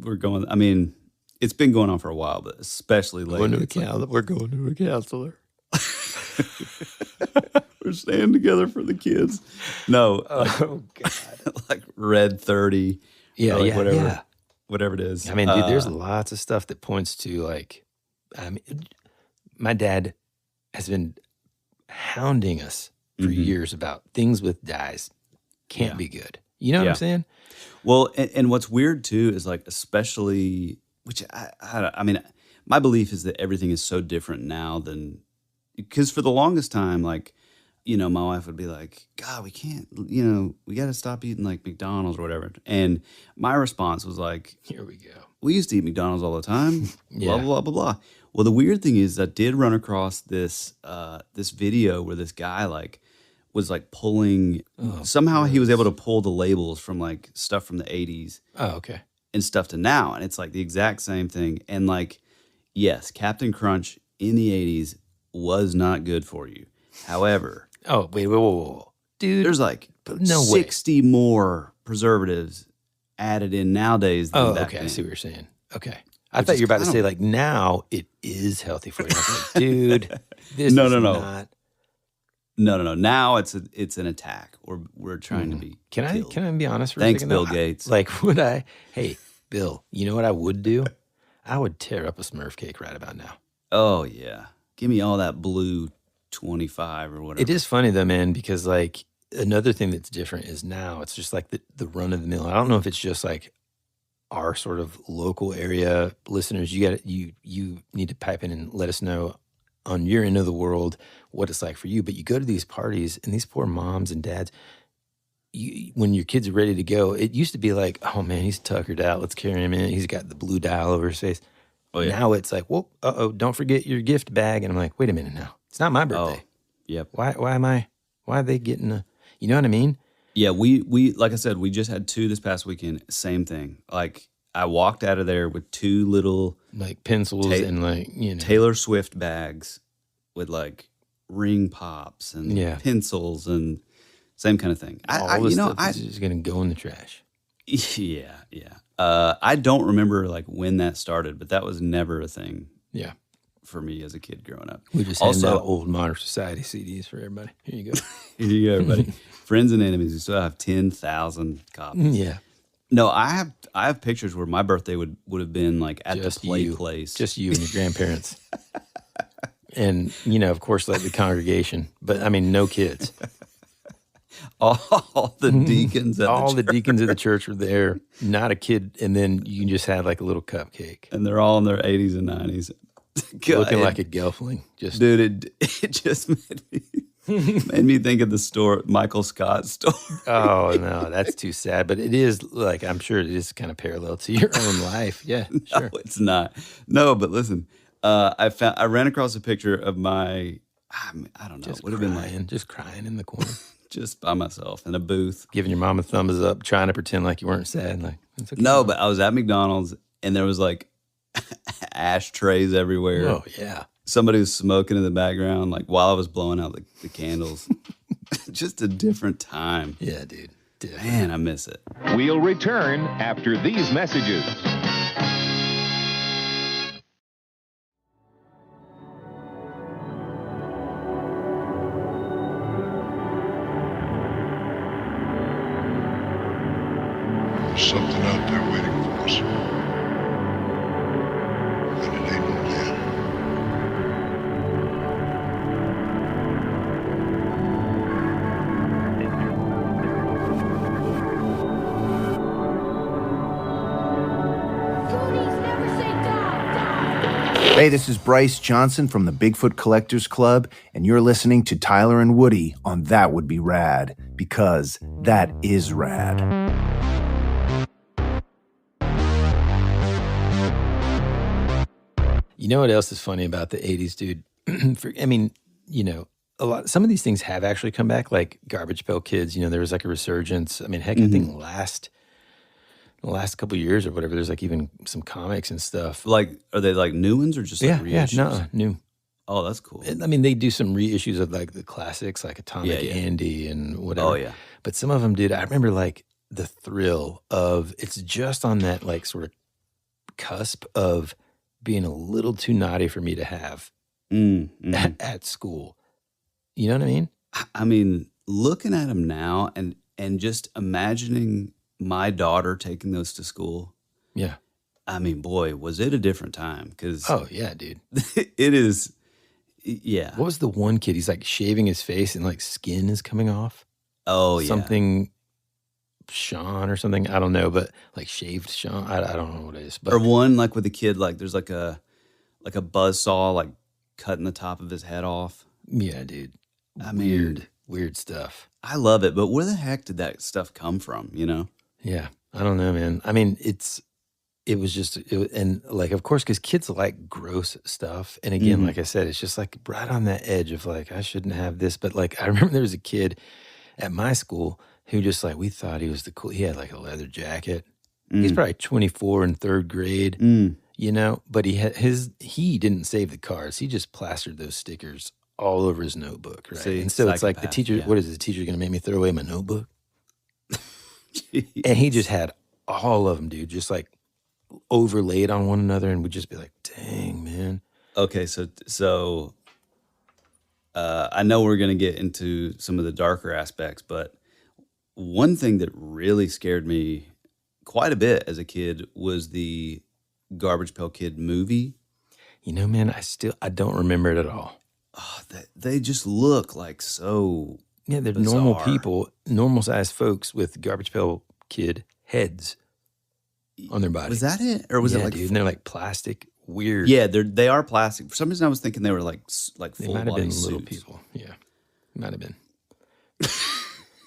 I mean, it's been going on for a while, but especially lately. We're going to a counselor. We're staying together for the kids. No. Oh, God. Like Red 30. Yeah, like whatever. Whatever it is. I mean, dude, there's lots of stuff that points to like, I mean, my dad has been hounding us for years about things with dyes can't be good. You know what I'm saying? Well, and what's weird too is like, especially, which I mean, my belief is that everything is so different now than, because for the longest time, like, you know, my wife would be like, God, we can't, you know, we got to stop eating like McDonald's or whatever. And my response was like, here we go. We used to eat McDonald's all the time, blah, blah, blah, blah. Well, the weird thing is I did run across this this video where this guy like was like pulling, somehow he was able to pull the labels from like stuff from the 80s. Oh, okay. And stuff to now. And it's like the exact same thing. And like, yes, Captain Crunch in the 80s was not good for you. However, whoa. Dude, there's like no 60 more preservatives added in nowadays than back then. I see what you're saying. Okay. I thought you were about to say like now it is healthy for you. I was like, dude, this is not. No. Now it's an attack. We're trying to be killed. Can I be honest for Thanks, a second? Bill Gates. Hey, Bill, you know what I would do? I would tear up a Smurf cake right about now. Oh, yeah. Give me all that blue 25 or whatever. It is funny though, man, because like another thing that's different is now it's just like the run of the mill. I don't know if it's just like our sort of local area listeners. You need to pipe in and let us know on your end of the world what it's like for you. But you go to these parties and these poor moms and dads, when your kids are ready to go, it used to be like, oh man, he's tuckered out. Let's carry him in. He's got the blue dye all over his face. Oh, yeah. Now it's like, well, don't forget your gift bag. And I'm like, wait a minute now. It's not my birthday. Oh, yep. Why are they getting you know what I mean? Yeah, we like I said, we just had 2 this past weekend. Same thing. Like I walked out of there with 2 little like pencils and like, you know, Taylor Swift bags with like ring pops and pencils and same kind of thing. All this stuff is just gonna go in the trash. Yeah. I don't remember like when that started, but that was never a thing. Yeah. for me as a kid growing up. We just hand out old Modern Society CDs for everybody. Here you go. Here you go, everybody. Friends and enemies. We still have 10,000 copies. Yeah. No, I have pictures where my birthday would have been like at Just the play you. place. Just you and your grandparents. And, of course, like the congregation. But, I mean, no kids. all the deacons at All the the church. deacons of the church were there. Not a kid. And then you just had like a little cupcake. And they're all in their 80s and 90s. God, Looking like a gelfling. Just Dude, it just made me think of the store, Michael Scott's store. Oh, no, that's too sad. But it is like, I'm sure it is kind of parallel to your own life. Yeah, sure. No, it's not. No, but listen, I ran across a picture of my, I don't know, Just it would have been like just crying in the corner. just by myself in a booth. Giving your mom a thumbs up, trying to pretend like you weren't sad. Like, it's okay. No, but I was at McDonald's and there was like ashtrays everywhere. Oh, yeah. Somebody was smoking in the background, like while I was blowing out the candles. Just a different time. Yeah, dude. Different. Man, I miss it. We'll return after these messages. There's something out there waiting for us. And it ain't no dead. Hey, this is Bryce Johnson from the Bigfoot Collectors Club, and you're listening to Tyler and Woody on That Would Be Rad, because that is rad. You know what else is funny about the 80s, dude? Some of these things have actually come back, like Garbage Pail Kids. There was like a resurgence. I mean, heck, I think the last couple of years or whatever, there's like even some comics and stuff. Like, are they like new ones or just like reissues? New. Oh, that's cool. I mean, they do some reissues of like the classics, like Atomic Andy and whatever. Oh, yeah. But some of them, dude, I remember like the thrill of, it's just on that like sort of cusp of being a little too naughty for me to have at school. You know what I mean? I mean, looking at them now and just imagining my daughter taking those to school. Yeah. I mean, boy, was it a different time. Oh, yeah, dude. It is, yeah. What was the one kid? He's like shaving his face and like skin is coming off. Oh, yeah. Something Sean or something. I don't know, but like shaved Sean. I don't know what it is. But Or one like with a kid, like there's like a buzzsaw like cutting the top of his head off. Yeah, dude. I mean, weird stuff. I love it, but where the heck did that stuff come from, Yeah, I don't know, man. I mean, and like, of course, because kids like gross stuff. And again, like I said, it's just like right on that edge of like, I shouldn't have this. But like, I remember there was a kid at my school who just like, we thought he was he had like a leather jacket. He's probably 24 in third grade, but he didn't save the cards. He just plastered those stickers all over his notebook, right? See, and so it's like the teacher, yeah. what is the teacher going to make me throw away my notebook? And he just had all of them, dude, just like overlaid on one another, and would just be like, dang, man. Okay, so I know we're going to get into some of the darker aspects, but one thing that really scared me quite a bit as a kid was the Garbage Pail Kid movie. Man, I don't remember it at all. Oh, they just look like so Yeah, they're bizarre. normal people, normal-sized folks with Garbage Pail Kid heads on their body. Was that it? Or was yeah, it like... dude, and they're like plastic, weird. Yeah, they are plastic. For some reason, I was thinking they were like They full might have body been suits. little people. Yeah, might have been.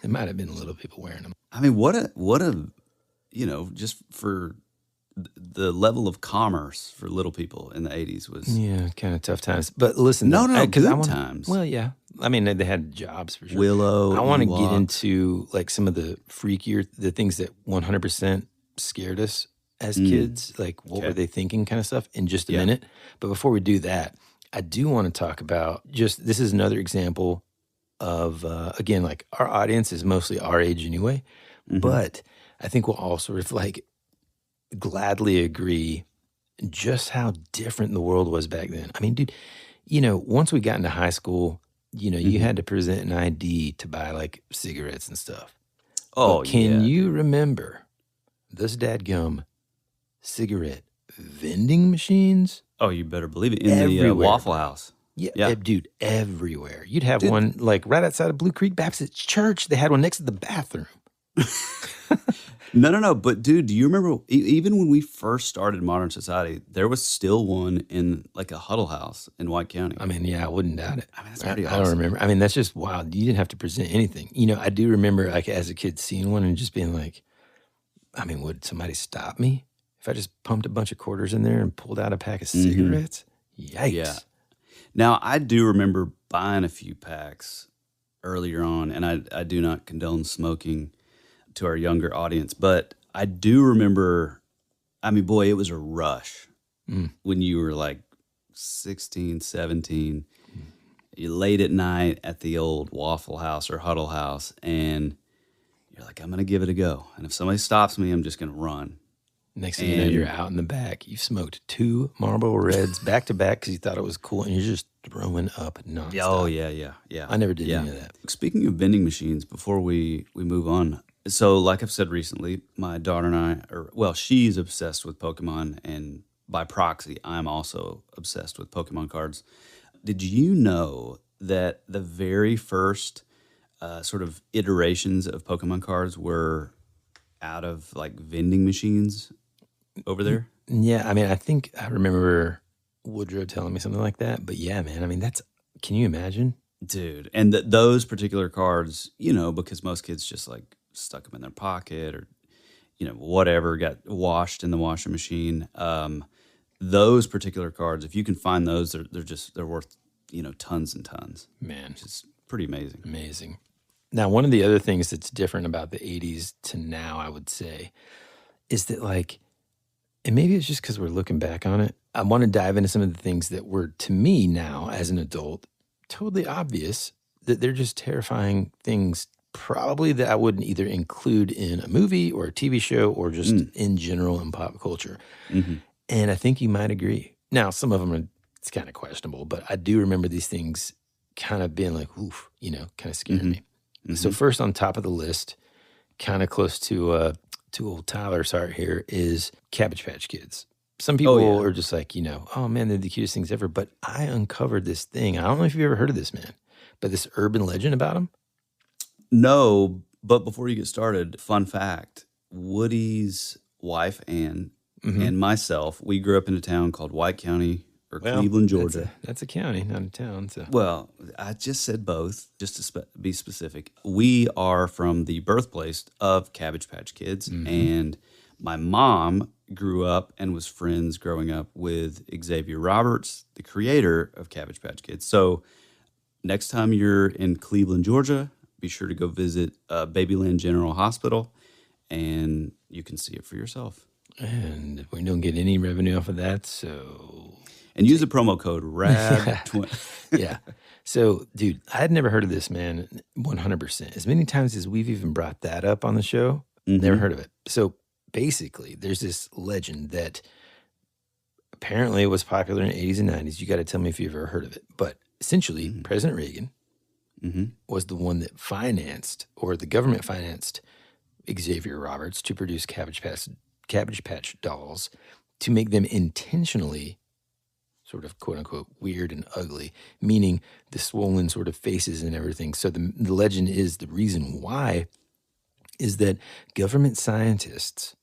It might have been little people wearing them. I mean, what a just for the level of commerce for little people in the 80s was... Yeah, kind of tough times. But listen, No, because good times. Well, yeah. I mean, they had jobs for sure. Willow, I want to Ewok. get into like some of the freakier, the things that 100% scared us as kids. Like, what were they thinking, kind of stuff, in just a minute. But before we do that, I do want to talk about this is another example of again, like our audience is mostly our age anyway, but I think we'll all sort of like gladly agree just how different the world was back then. I mean, dude, you know, once we got into high school, you know, you had to present an ID to buy like cigarettes and stuff. Oh, but can you remember this dadgum cigarette vending machines? Oh, you better believe it. In Everywhere. the Waffle House. Yeah, dude, everywhere. You'd have one like right outside of Blue Creek Baptist Church. They had one next to the bathroom. No. But dude, do you remember even when we first started Modern Society, there was still one in like a huddle house in White County. I mean, yeah, I wouldn't doubt it. I mean, that's pretty I awesome. don't remember. I mean, that's just wild. You didn't have to present anything. You know, I do remember like as a kid seeing one and just being like, I mean, would somebody stop me if I just pumped a bunch of quarters in there and pulled out a pack of cigarettes? Yikes. Yeah. Now, I do remember buying a few packs earlier on, and I do not condone smoking to our younger audience, but I do remember, I mean, boy, it was a rush when you were like 16, 17, you're late at night at the old Waffle House or Huddle House, and you're like, I'm going to give it a go. And if somebody stops me, I'm just going to run. Next thing you know, you're out in the back. You've smoked 2 Marlboro Reds back to back because you thought it was cool, and you're just throwing up nonstop. Oh, yeah. I never did any of that. Speaking of vending machines, before we move on, so like I've said recently, my daughter and I, she's obsessed with Pokemon, and by proxy, I'm also obsessed with Pokemon cards. Did you know that the very first sort of iterations of Pokemon cards were out of like vending machines over there? Yeah, I mean, I think I remember Woodrow telling me something like that. But yeah, man, I mean, can you imagine? Dude, and those particular cards, you know, because most kids just like stuck them in their pocket or, you know, whatever, got washed in the washing machine. Those particular cards, if you can find those, they're worth, you know, tons and tons. Man. Which is pretty amazing. Amazing. Now, one of the other things that's different about the 80s to now, I would say, is that like, and maybe it's just because we're looking back on it, I want to dive into some of the things that were, to me now as an adult, totally obvious that they're just terrifying things probably that I wouldn't either include in a movie or a TV show or just in general in pop culture. Mm-hmm. And I think you might agree. Now, some of them it's kind of questionable, but I do remember these things kind of being like, oof, you know, kind of scaring me. Mm-hmm. So first on top of the list, kind of close to old Tyler's heart here, is Cabbage Patch Kids. Some people are just like, you know, oh man, they're the cutest things ever. But I uncovered this thing. I don't know if you've ever heard of this, man, but this urban legend about them. No, but before you get started, fun fact, Woody's wife, Ann, and myself, we grew up in a town called White County or Cleveland, Georgia. That's a county, not a town. So. Well, I just said both, just to be specific. We are from the birthplace of Cabbage Patch Kids, and my mom grew up and was friends growing up with Xavier Roberts, the creator of Cabbage Patch Kids. So next time you're in Cleveland, Georgia, be sure to go visit Babyland General Hospital, and you can see it for yourself. And we don't get any revenue off of that, so... And use the promo code RAD20. Yeah. So, dude, I had never heard of this, man, 100%. As many times as we've even brought that up on the show, never heard of it. So, basically, there's this legend that apparently was popular in the 80s and 90s. You got to tell me if you've ever heard of it. But essentially, President Reagan was the one that financed, or the government financed, Xavier Roberts to produce Cabbage Patch dolls to make them intentionally sort of quote-unquote weird and ugly, meaning the swollen sort of faces and everything. So the legend is, the reason why is that government scientists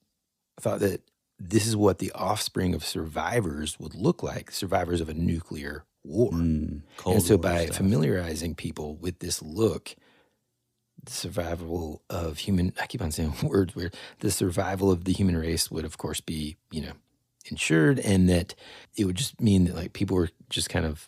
thought that this is what the offspring of survivors would look like, survivors of a nuclear war. And so by familiarizing people with this look, the survival of human, I keep on saying words weird, the survival of the human race would of course be, you know, insured, and that it would just mean that like people were just kind of,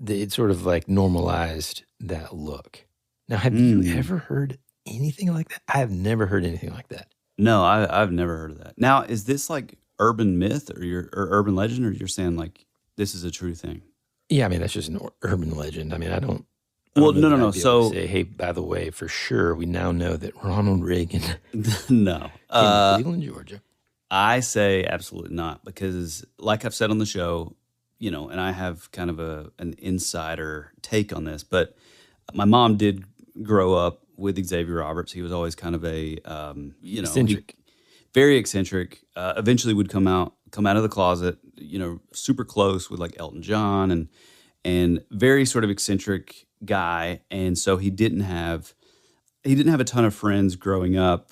it sort of like normalized that look. Now, have you ever heard anything like that? I have never heard anything like that. No, I've never heard of that. Now, is this like urban myth or urban legend, or you're saying like this is a true thing? Yeah, I mean, that's just an urban legend. I mean, I don't. Well, no. So, say, hey, by the way, for sure, we now know that Ronald Reagan no, in Cleveland, Georgia. I say absolutely not, because like I've said on the show, and I have kind of an insider take on this, but my mom did grow up with Xavier Roberts. He was always kind of a, Eccentric. very eccentric. Eventually would come out of the closet, super close with like Elton John and very sort of eccentric guy. And so he didn't have a ton of friends growing up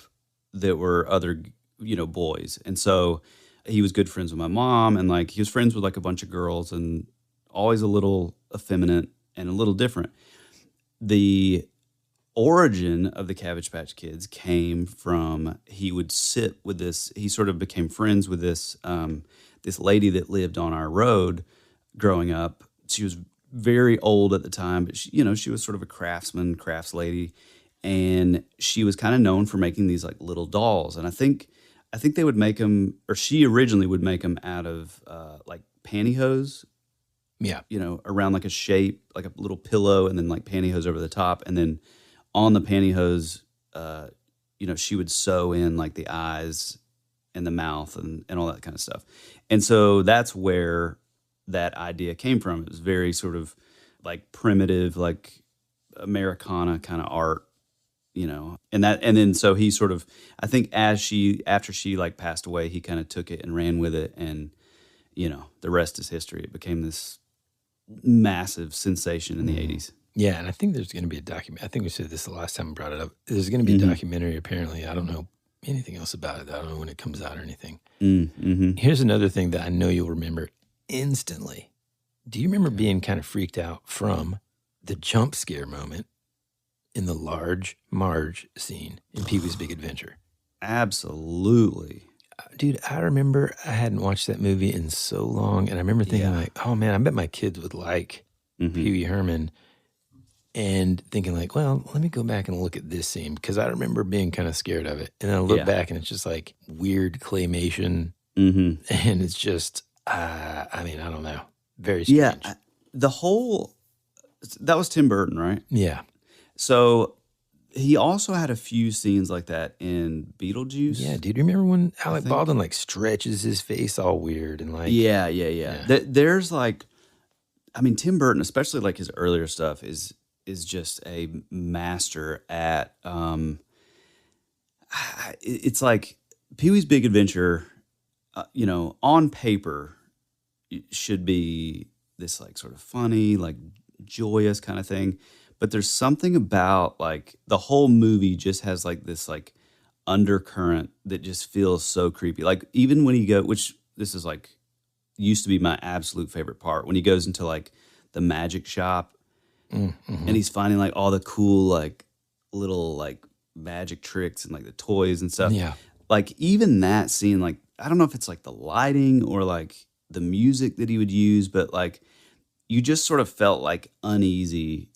that were other, boys. And so he was good friends with my mom, and like he was friends with like a bunch of girls, and always a little effeminate and a little different. The origin of the Cabbage Patch Kids came from, he would sit with this, he sort of became friends with this this lady that lived on our road growing up. She was very old at the time, but she was sort of a crafts lady, and she was kind of known for making these like little dolls. And I think they would make them, or she originally would make them out of like pantyhose. Yeah. Around like a shape, like a little pillow, and then like pantyhose over the top. And then on the pantyhose, she would sew in like the eyes and the mouth and all that kind of stuff. And so that's where that idea came from. It was very sort of like primitive, like Americana kind of art, and then so he sort of, I think after she like passed away, he kind of took it and ran with it. And, the rest is history. It became this massive sensation in the 80s. Yeah, and I think there's going to be a document. I think we said this the last time we brought it up. There's going to be a documentary, apparently. I don't know anything else about it. I don't know when it comes out or anything. Here's another thing that I know you'll remember instantly. Do you remember being kind of freaked out from the jump scare moment in the Large Marge scene in Pee-wee's Big Adventure? Absolutely. Dude, I remember I hadn't watched that movie in so long, and I remember thinking like, oh man, I bet my kids would like Pee-wee Herman, and thinking like, well, let me go back and look at this scene, because I remember being kind of scared of it. And then I look back and it's just like weird claymation, and it's just, I don't know, very strange. Yeah, that was Tim Burton, right? Yeah. So he also had a few scenes like that in Beetlejuice. Yeah, dude, you remember when Alec Baldwin like stretches his face all weird and like... Yeah. There's like, Tim Burton, especially like his earlier stuff, is just a master at, it's like Pee-wee's Big Adventure, on paper should be this like sort of funny, like joyous kind of thing. But there's something about like the whole movie just has like this like undercurrent that just feels so creepy. Like even when which this is like used to be my absolute favorite part, when he goes into like the magic shop and he's finding like all the cool like little like magic tricks and like the toys and stuff. Yeah. Like even that scene, like I don't know if it's like the lighting or like the music that he would use, but like you just sort of felt like uneasy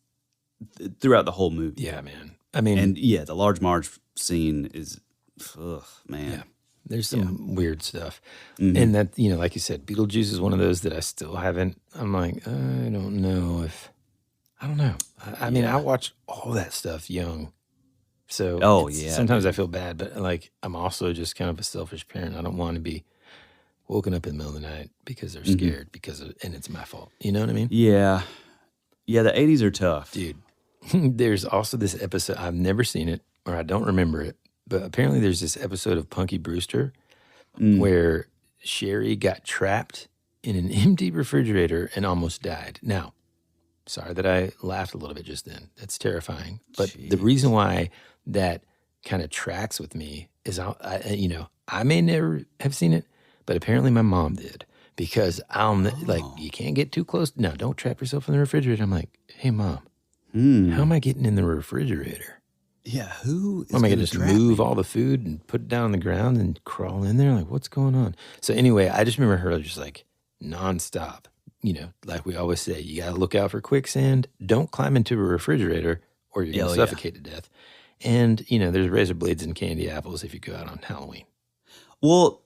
throughout the whole movie. Yeah, man. The Large Marge scene is, man. Yeah. There's some weird stuff. And that, like you said, Beetlejuice is one of those that I still haven't, I'm like, I don't know. I watched all that stuff young. So sometimes I feel bad, but like I'm also just kind of a selfish parent. I don't want to be woken up in the middle of the night because they're scared and it's my fault. You know what I mean? Yeah. Yeah, the 80s are tough. Dude, there's also this episode, I've never seen it, or I don't remember it, but apparently there's this episode of Punky Brewster where Sherry got trapped in an empty refrigerator and almost died. Now, sorry that I laughed a little bit just then. That's terrifying. But the reason why that kind of tracks with me is, I may never have seen it, but apparently my mom did. Because you can't get too close. No, don't trap yourself in the refrigerator. I'm like, hey, Mom, how am I getting in the refrigerator? Yeah, who is am I going to just move all the food and put it down on the ground and crawl in there? Like, what's going on? So anyway, I just remember her just like nonstop. Like we always say, you got to look out for quicksand. Don't climb into a refrigerator or you're going to suffocate to death. And, there's razor blades and candy apples if you go out on Halloween. Well,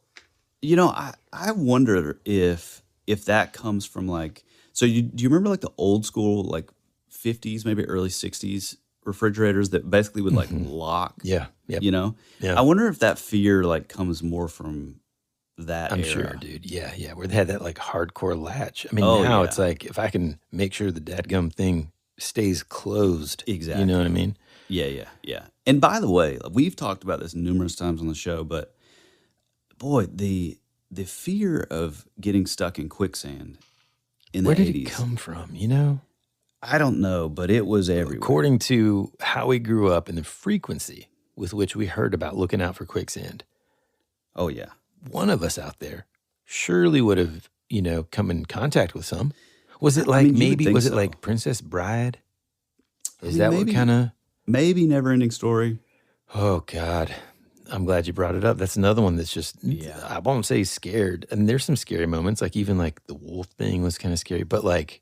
I wonder if that comes from like, so do you remember like the old school, like 50s, maybe early 60s refrigerators that basically would like lock? Yeah. Yep. Yeah. I wonder if that fear like comes more from that I'm era. sure, dude. Yeah, yeah. Where they had that like hardcore latch. I mean, Oh, now yeah. it's like if I can make sure the dadgum thing stays closed. Exactly. You know what I mean? Yeah. And by the way, we've talked about this numerous times on the show, but boy, the fear of getting stuck in quicksand in Where the did 80s. it come from? You know? I don't know, but it was everywhere. According to how we grew up and the frequency with which we heard about looking out for quicksand, Oh, yeah. one of us out there surely would have, come in contact with some. Was it I like mean, you would maybe, think was it so. like Princess Bride? Is mean, that maybe. what kind of, Maybe Never Ending Story. oh God, I'm glad you brought it up. That's another one that's just, Yeah. I won't say scared. And there's some scary moments, like even like the wolf thing was kind of scary, but like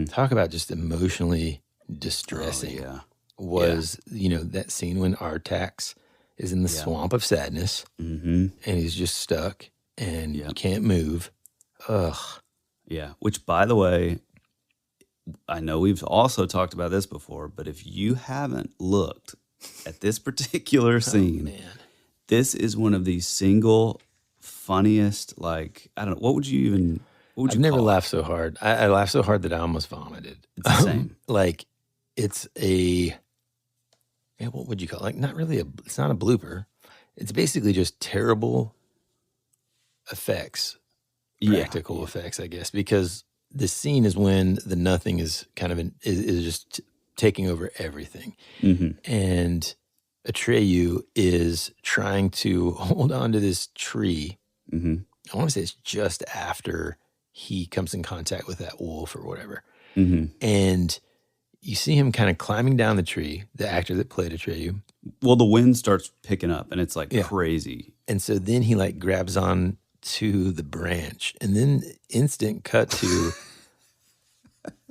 talk about just emotionally distressing. Oh, yeah. Was, that scene when Artax is in the swamp of sadness and he's just stuck and you can't move. Ugh. Yeah. Which, by the way, I know we've also talked about this before, but if you haven't looked at this particular scene, Man. this is one of the single funniest, like, I don't know, what would you I've never call it? laughed so hard. I laughed so hard that I almost vomited. It's the same. Like, it's what would you call it? Like, not really it's not a blooper. It's basically just terrible effects, practical effects, I guess, because the scene is when the nothing is kind of is just taking over everything. And Atreyu is trying to hold on to this tree. I want to say it's just after he comes in contact with that wolf or whatever. And you see him kind of climbing down the tree, the actor that played Atreyu. Well, the wind starts picking up and it's like crazy. And so then he like grabs on to the branch and then instant cut to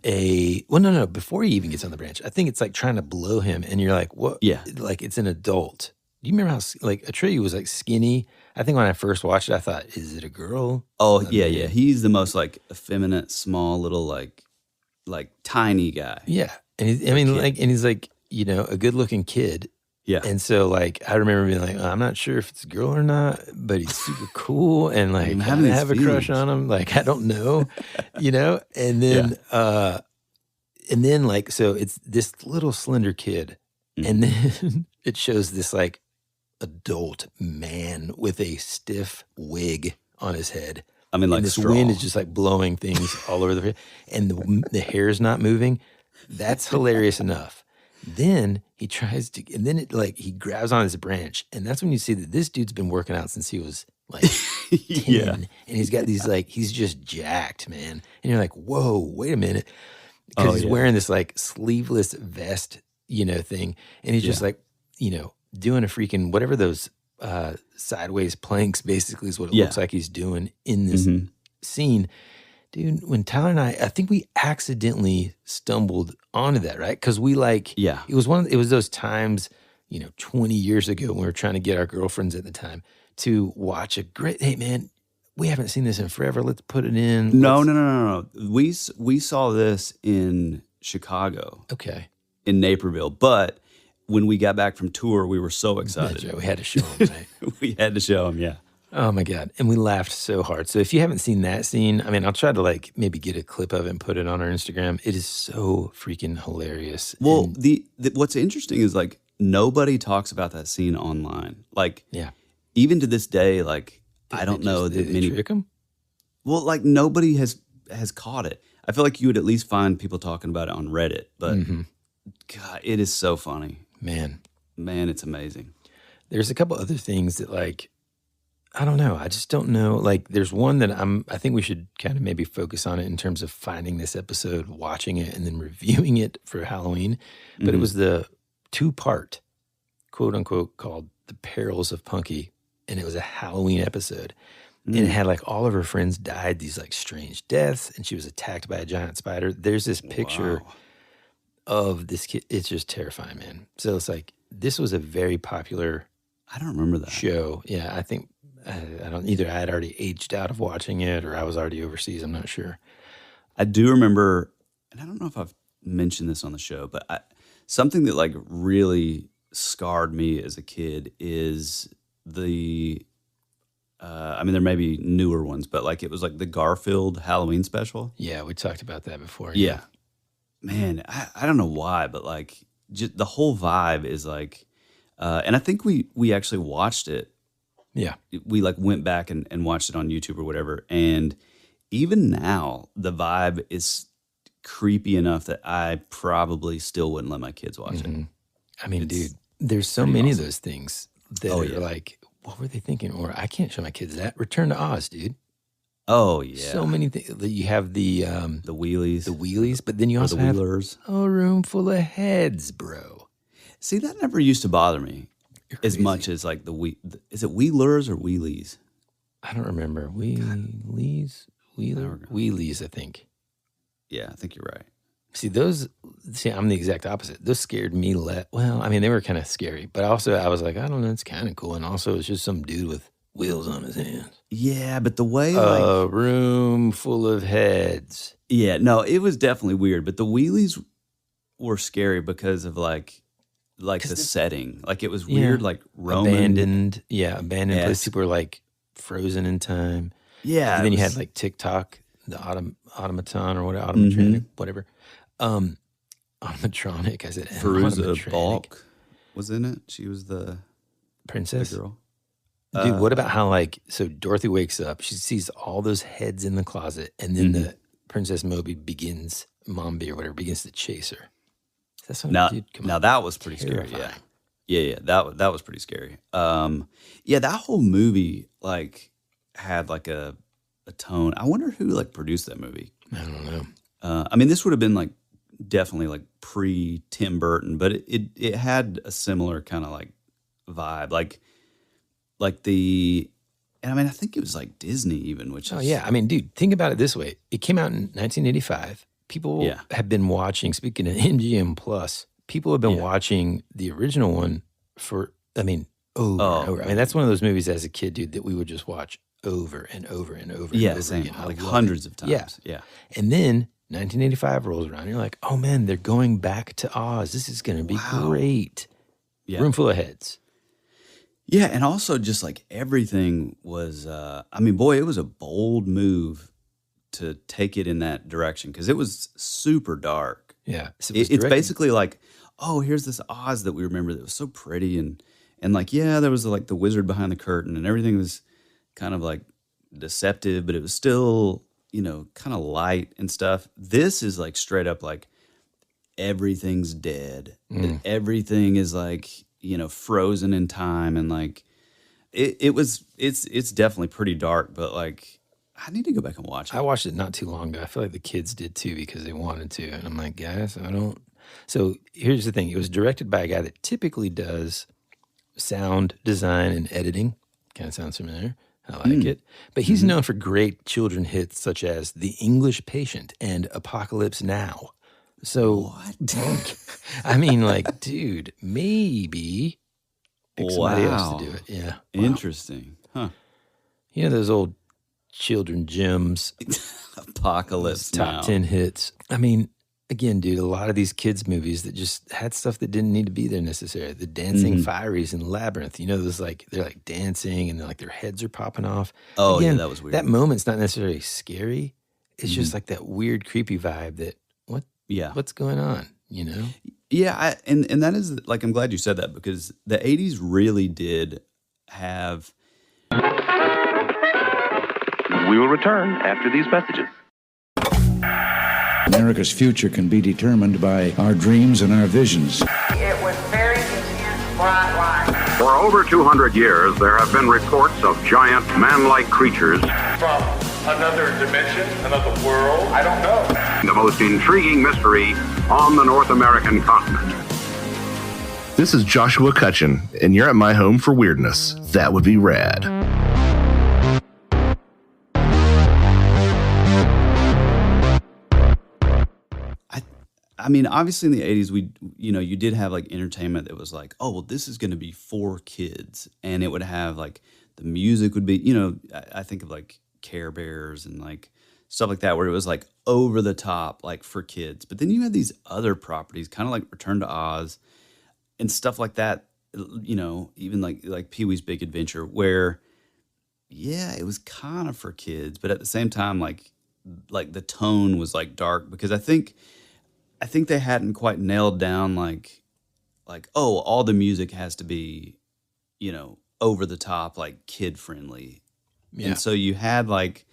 no, before he even gets on the branch, I think it's like trying to blow him. And you're like, what? Yeah. Like it's an adult. Do you remember how like Atreyu was like skinny? I think when I first watched it, I thought, is it a girl? Oh, yeah. He's the most like effeminate, small little like tiny guy. Yeah. And he's like, a good looking kid. Yeah. And so like, I remember being like, I'm not sure if it's a girl or not, but he's super cool. And like, I'm I having these have a crush feelings. on him. Like, I don't know, and then like, so it's this little slender kid. And then it shows this like adult man with a stiff wig on his head. I mean, like and this straw. wind is just like blowing things all over the and the hair's not moving. That's hilarious enough. Then he tries to, and then he grabs on his branch, and that's when you see that this dude's been working out since he was like 10, and he's got these like, he's just jacked, man. And you're like, whoa, wait a minute, because he's wearing this like sleeveless vest, thing, and he's just like, doing a freaking whatever those sideways planks basically is what it looks like he's doing in this scene. Dude, when Tyler and I think we accidentally stumbled onto that, right? Because we it was those times, 20 years ago when we were trying to get our girlfriends at the time to watch hey man, we haven't seen this in forever. Let's put it in. No. We saw this in Chicago. Okay. In Naperville. But when we got back from tour, we were so excited. Yeah, we had to show them, right? We had to show them, yeah. Oh my God. And we laughed so hard. So if you haven't seen that scene, I mean, I'll try to maybe get a clip of it and put it on our Instagram. It is so freaking hilarious. Well, and, the what's interesting is nobody talks about that scene online. Even to this day, I don't know that many trick 'em? Well, nobody has caught it. I feel like you would at least find people talking about it on Reddit, but God, it is so funny. Man, it's amazing. There's a couple other things that I don't know. I just don't know. There's one that I think we should kind of maybe focus on it in terms of finding this episode, watching it, and then reviewing it for Halloween. But it was the 2-part, quote unquote, called The Perils of Punky. And it was a Halloween episode. And it had all of her friends died these strange deaths. And she was attacked by a giant spider. There's this picture of this kid. It's just terrifying, man. So it's this was a very popular I don't remember that show. Yeah, I think I don't either. I had already aged out of watching it, or I was already overseas. I'm not sure. I do remember, and I don't know if I've mentioned this on the show, but something that really scarred me as a kid is the I mean, there may be newer ones, but like it was like the Garfield Halloween special. Yeah, we talked about that before. Yeah. Man, I don't know why, but like just the whole vibe is like, and I think we actually watched it. Yeah. We like went back and watched it on YouTube or whatever. And even now the vibe is creepy enough that I probably still wouldn't let my kids watch it. I mean, It's dude, there's so pretty many awesome. of those things that are like, what were they thinking? Or I can't show my kids that. Return to Oz, dude. Oh yeah. So many things. You have the wheelies. but then you Or also the have wheelers. a room full of heads, bro. See, that never used to bother me as crazy. much as like is it wheelers or wheelies? I don't remember. Wheelies, I think. Yeah, I think you're right. See, I'm the exact opposite. Those scared me well, I mean, they were kind of scary, but also I was like, I don't know, it's kind of cool. And also it's just some dude with wheels on his hands. Yeah, but the way A room full of heads. yeah, no, it was definitely weird. But the wheelies were scary because of like the setting. Like it was weird, like Roman. Abandoned place. Yes. People were like frozen in time. Yeah. And then it you was- had like TikTok, the automaton or whatever, automatronic, whatever. Automatronic, I said. Feruza automatronic. Balk was in it. She was the Princess. girl. Dude, what about how so Dorothy wakes up, she sees all those heads in the closet, and then the Princess Moby Mombi or whatever, begins to chase her. That's what Now, dude, come now on. that was pretty scary. Terrifying. Yeah. That was pretty scary. Yeah, that whole movie like had like a tone. I wonder who like produced that movie. I don't know. I mean, this would have been like definitely like pre Tim Burton, but it had a similar kind of like vibe, like and I mean, I think it was like Disney even, which Oh, is, yeah. I mean, dude, think about it this way. It came out in 1985. People have been watching, speaking of MGM Plus, people have been watching the original one for, over and over. I mean, that's one of those movies as a kid, dude, that we would just watch over and over and over and over same, again. I like love hundreds it. of times. Yeah. And then 1985 rolls around. And you're like, oh, man, they're going back to Oz. This is going to be great. Yeah. Room full of heads. Yeah, and also just like everything was, I mean, boy, it was a bold move to take it in that direction because it was super dark. Yeah. So It's basically like, oh, here's this Oz that we remember that was so pretty. And like, yeah, there was like the wizard behind the curtain and everything was kind of like deceptive, but it was still, kind of light and stuff. This is like straight up like everything's dead. And everything is like, frozen in time, and like it's definitely pretty dark, but like I need to go back and watch it. I watched it not too long ago. I feel like the kids did too because they wanted to. And I'm like, guys, I don't. So here's the thing. It was directed by a guy that typically does sound design and editing. Kind of sounds familiar. I like it. But he's known for great children hits such as The English Patient and Apocalypse Now. So, I mean, like, dude, maybe pick somebody else to do it. Yeah. Wow. Interesting. Huh. You know those old children gems, Apocalypse top Now. 10 hits. I mean, again, dude, a lot of these kids movies that just had stuff that didn't need to be there necessarily. The Dancing Fireys and Labyrinth. Those like they're like dancing and like their heads are popping off. Oh, Again, yeah, that was weird. That moment's not necessarily scary. It's just like that weird, creepy vibe that what's going on, Yeah, and that is like, I'm glad you said that because the 80s really did have. We will return after these messages. America's future can be determined by our dreams and our visions. It was very intense, bright light. For over 200 years, there have been reports of giant man-like creatures. From another dimension, another world, I don't know. The most intriguing mystery on the North American continent. This is Joshua Cutchin, and you're at my home for weirdness. That would be rad. I mean, obviously in the 80s, you did have like entertainment that was like, oh, well, this is going to be for kids. And it would have like, the music would be, I think of like Care Bears and like stuff like that, where it was like over the top, like for kids. But then you had these other properties, kind of like Return to Oz and stuff like that, even like Pee-wee's Big Adventure, where yeah, it was kind of for kids, but at the same time, like the tone was like dark because I think they hadn't quite nailed down like oh, all the music has to be, over the top, like kid friendly. Yeah. And so you had like,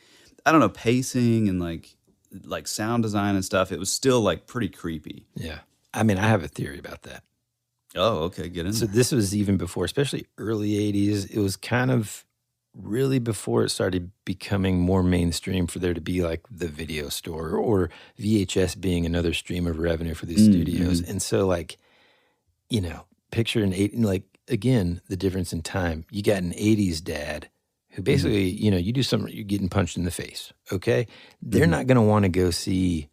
I don't know, pacing and like sound design and stuff. It was still like pretty creepy. Yeah. I mean, I have a theory about that. Oh, okay. Get in So there. this was even before, especially early 80s. It was kind of really before it started becoming more mainstream for there to be like the video store or VHS being another stream of revenue for these studios. And so like, picture an again, the difference in time. You got an 80s dad who basically, you do something, you're getting punched in the face, okay? They're not going to want to go see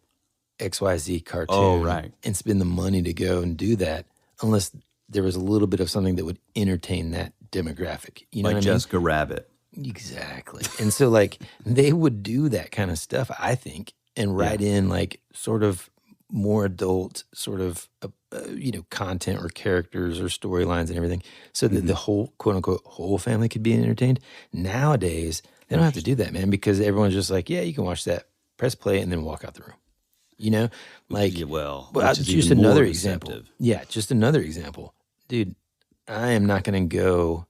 XYZ cartoon and spend the money to go and do that unless there was a little bit of something that would entertain that demographic. You know like what Jessica Rabbit. Exactly. And so like they would do that kind of stuff, I think, and write in like sort of more adult sort of, content or characters or storylines and everything so that the whole, quote unquote, whole family could be entertained. Nowadays, they don't have to do that, man, because everyone's just like, yeah, you can watch that, press play, and then walk out the room. Like, just another example. Yeah, just another example. Dude, I am not going to go,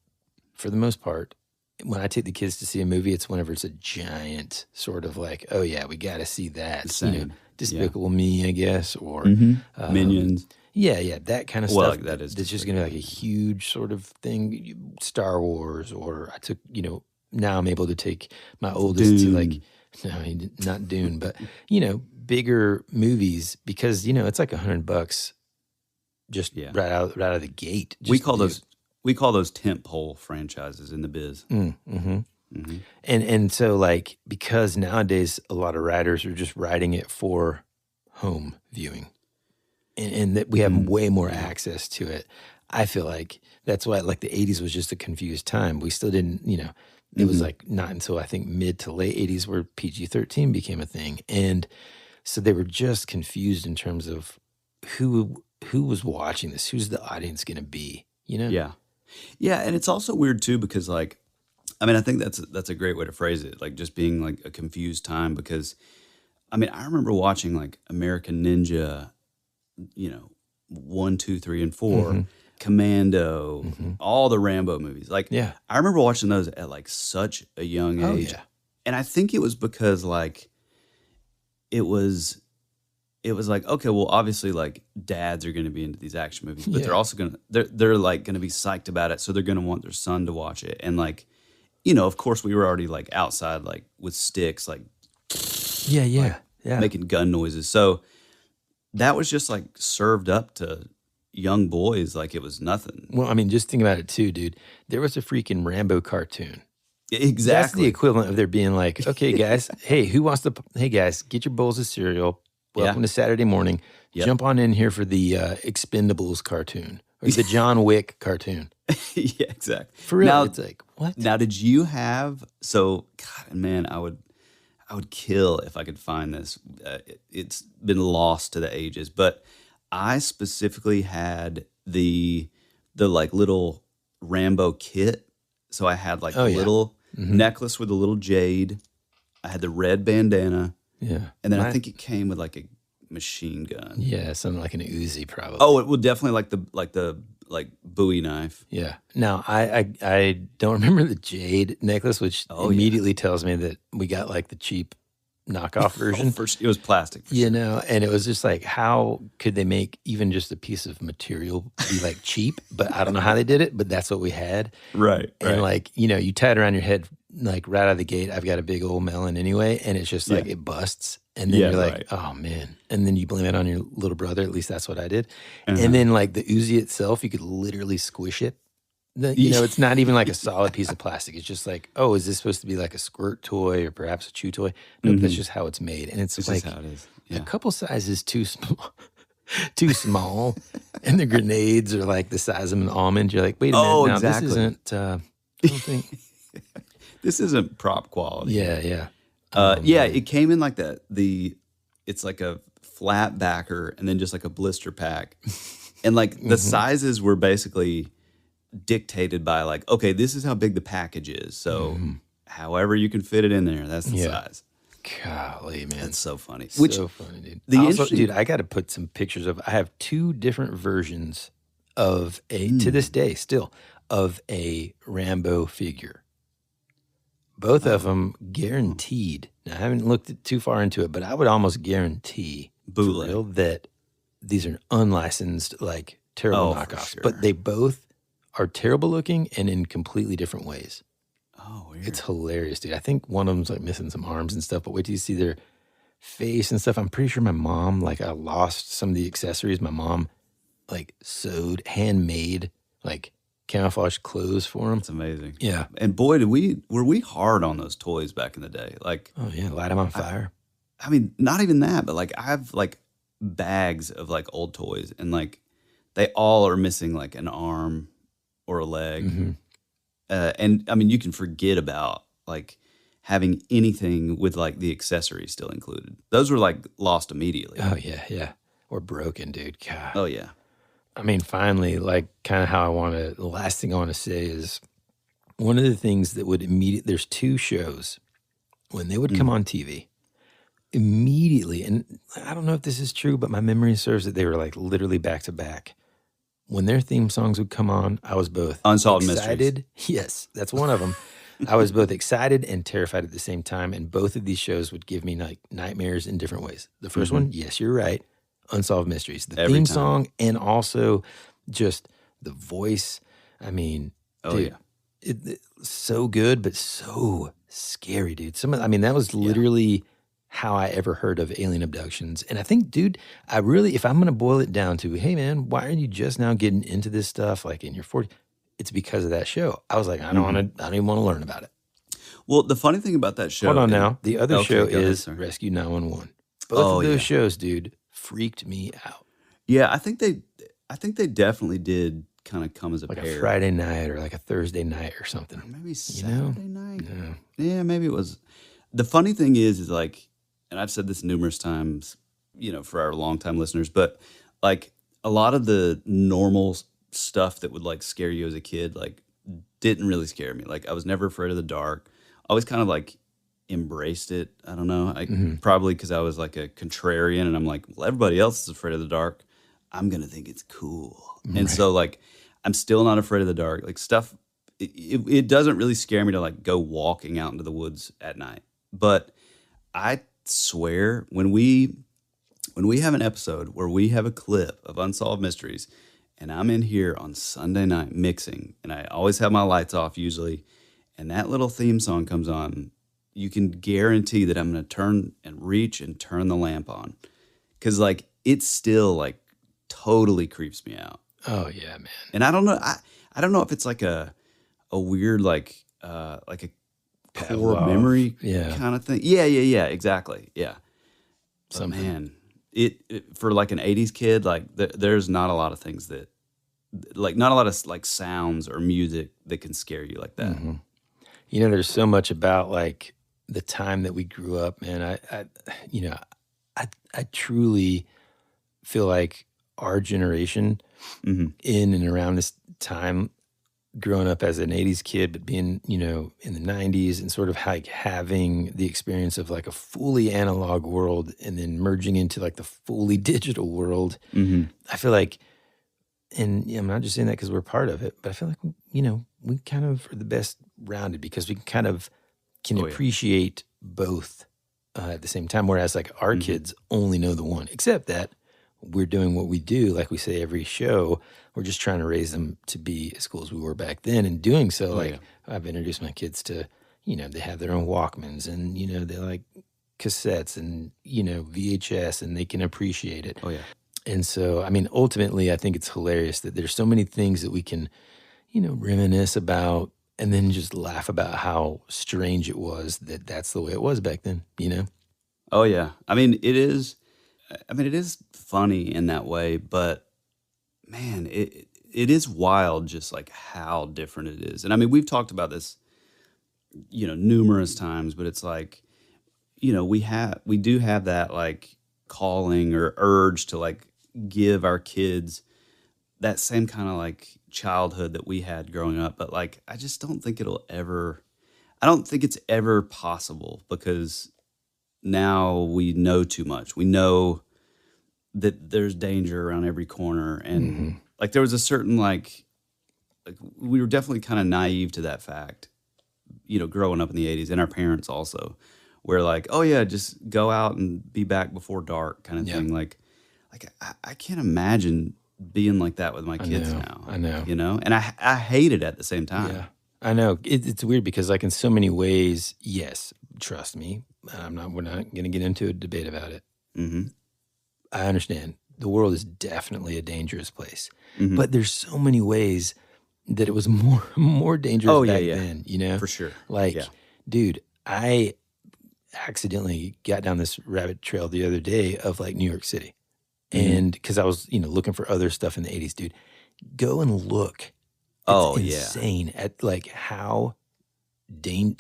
for the most part, when I take the kids to see a movie, it's whenever it's a giant sort of like, oh yeah, we got to see that. Same. Despicable Me, I guess, or Minions. Yeah, that kind of Well, stuff. like that is that's just going to be like a huge sort of thing. Star Wars, or I took, now I'm able to take my oldest to like, no, not Dune, but bigger movies because it's like $100 just right out of the gate. We call those tent pole franchises in the biz. And so like because nowadays a lot of writers are just writing it for home viewing, and that we have way more access to it. I feel like that's why like the 80s was just a confused time. We still didn't, it was like not until I think mid to late 80s where PG-13 became a thing. And so they were just confused in terms of who was watching this, who's the audience going to be, Yeah. Yeah, and it's also weird too because like I think that's a great way to phrase it, like just being like a confused time because I remember watching like American Ninja, 1, 2, 3, and 4, Commando, all the Rambo movies. Like I remember watching those at like such a young age. And I think it was because like it was like, okay, well, obviously, like dads are going to be into these action movies, but they're also they're like going to be psyched about it, so they're going to want their son to watch it, and like, of course, we were already like outside, like with sticks, like making gun noises, so that was just like served up to young boys like it was nothing. Well, just think about it too, dude. There was a freaking Rambo cartoon. Exactly, that's the equivalent of there being like, okay, guys, hey, hey guys, get your bowls of cereal. Welcome to Saturday morning. Jump on in here for the Expendables cartoon or the John Wick cartoon. Yeah, exactly. For real, now, it's like, what? Now, did you have, God, man, I would kill if I could find this. It's been lost to the ages, but I specifically had the like little Rambo kit. So I had like a little necklace with a little jade. I had the red bandana. Yeah. And then I think it came with like a machine gun. Yeah, something like an Uzi probably. Oh, it would definitely like the Bowie knife. Yeah. Now, I don't remember the jade necklace, which immediately tells me that we got like the cheap knockoff version. It was plastic. And it was just like, how could they make even just a piece of material be like cheap? But I don't know how they did it, but that's what we had. Right. And like, you tie it around your head, like right out of the gate, I've got a big old melon anyway, and it's just like it busts. And then you're like, oh man. And then you blame it on your little brother. At least that's what I did. And then like the Uzi itself, you could literally squish it. It's not even like a solid piece of plastic. It's just like, oh, is this supposed to be like a squirt toy or perhaps a chew toy? Nope, that's just how it's made. And it's like how it is. A couple sizes too small. And the grenades are like the size of an almond. You're like, wait a minute, now exactly. This isn't, I don't think. This isn't prop quality. Yeah. It came in like it's like a flat backer and then just like a blister pack. And like the sizes were basically dictated by like, okay, this is how big the package is. So however you can fit it in there. That's the size. Golly, man. That's so funny. So funny, dude. Dude, I got to put some pictures of, I have 2 different versions of to this day still, of a Rambo figure. Both of them guaranteed. Now, I haven't looked too far into it, but I would almost guarantee bootleg that these are unlicensed, like terrible knockoffs. Sure. But they both are terrible looking and in completely different ways. Oh, weird. It's hilarious, dude. I think one of them's like missing some arms and stuff, but wait till you see their face and stuff. I'm pretty sure my mom, like, I lost some of the accessories. My mom, like, sewed, handmade, like, camouflage clothes for them. That's amazing. Yeah. And boy, were we hard on those toys back in the day. Like, oh yeah, light them on fire. I mean, not even that, but like I have like bags of like old toys, and like they all are missing like an arm or a leg. Mm-hmm. And I mean, you can forget about like having anything with like the accessories still included. Those were like lost immediately. Oh yeah. Or broken, dude. God. Oh yeah. I mean, finally, like, kind of how the last thing I want to say is one of the things that would there's 2 shows when they would come on TV immediately, and I don't know if this is true, but my memory serves that they were like literally back to back. When their theme songs would come on, I was both Unsolved excited. Mysteries. Yes, that's one of them. I was both excited and terrified at the same time, and both of these shows would give me like nightmares in different ways. The first one, yes, you're right. Unsolved Mysteries, the theme song, and also just the voice. I mean, dude, so good, but so scary, dude. That was literally how I ever heard of alien abductions. And I think, dude, if I'm going to boil it down to, hey man, why are you just now getting into this stuff like in your 40s? It's because of that show. I was like, I don't even want to learn about it. Well, the funny thing about that show. Hold on now. The other show is ahead, Rescue 911. Both of those shows, dude, freaked me out. Yeah, I think they definitely did kind of come as a like pair. A Friday night or like a Thursday night or something. Or maybe Saturday night. Yeah, maybe it was. The funny thing is like, and I've said this numerous times, for our longtime listeners, but like a lot of the normal stuff that would like scare you as a kid, like didn't really scare me. Like I was never afraid of the dark. I always kind of like embraced it. I don't know. Probably because I was like a contrarian, and I'm like, well, everybody else is afraid of the dark. I'm gonna think it's cool, and so like I'm still not afraid of the dark. Like stuff, it doesn't really scare me to like go walking out into the woods at night. But I swear, when we have an episode where we have a clip of Unsolved Mysteries, and I'm in here on Sunday night mixing, and I always have my lights off usually, and that little theme song comes on, you can guarantee that I'm going to turn and reach and turn the lamp on. Because, like, it still, like, totally creeps me out. Oh, yeah, man. And I don't know. I don't know if it's, like, a weird, like a core memory kind of thing. Yeah, exactly. Yeah. But, man, it for, like, an 80s kid, like, there's not a lot of things that, like, not a lot of, like, sounds or music that can scare you like that. Mm-hmm. There's so much about, like, the time that we grew up, man. I truly feel like our generation in and around this time, growing up as an 80s kid, but being, in the 90s and sort of like having the experience of like a fully analog world and then merging into like the fully digital world. I feel like, and I'm not just saying that because we're part of it, but I feel like, we kind of are the best rounded because we kind of can appreciate both at the same time. Whereas like our kids only know the one, except that we're doing what we do. Like we say every show, we're just trying to raise them to be as cool as we were back then. And doing so, I've introduced my kids to, they have their own Walkmans and, they like cassettes and, VHS, and they can appreciate it. Oh, yeah. And so, I mean, ultimately, I think it's hilarious that there's so many things that we can, reminisce about and then just laugh about how strange it was that that's the way it was back then, Oh, yeah. I mean, it is funny in that way, but man, it is wild just like how different it is. And I mean, we've talked about this, numerous times, but it's like, we do have that like calling or urge to like give our kids that same kind of like childhood that we had growing up. But like, I just don't think it'll ever, I don't think it's ever possible because now we know too much. We know that there's danger around every corner. And like there was a certain like we were definitely kind of naive to that fact, you know, growing up in the 80s, and our parents also, where like, oh yeah, just go out and be back before dark kind of thing. Like I can't imagine being like that with my kids now. I know. You know? And I hate it at the same time. Yeah. I know. It's weird because like in so many ways, yes, trust me, we're not going to get into a debate about it. Mm-hmm. I understand. The world is definitely a dangerous place. But there's so many ways that it was more dangerous back then, you know? For sure. Like, dude, I accidentally got down this rabbit trail the other day of like New York City. And because I was, you know, looking for other stuff in the 80s, dude. Go and look. It's insane at like how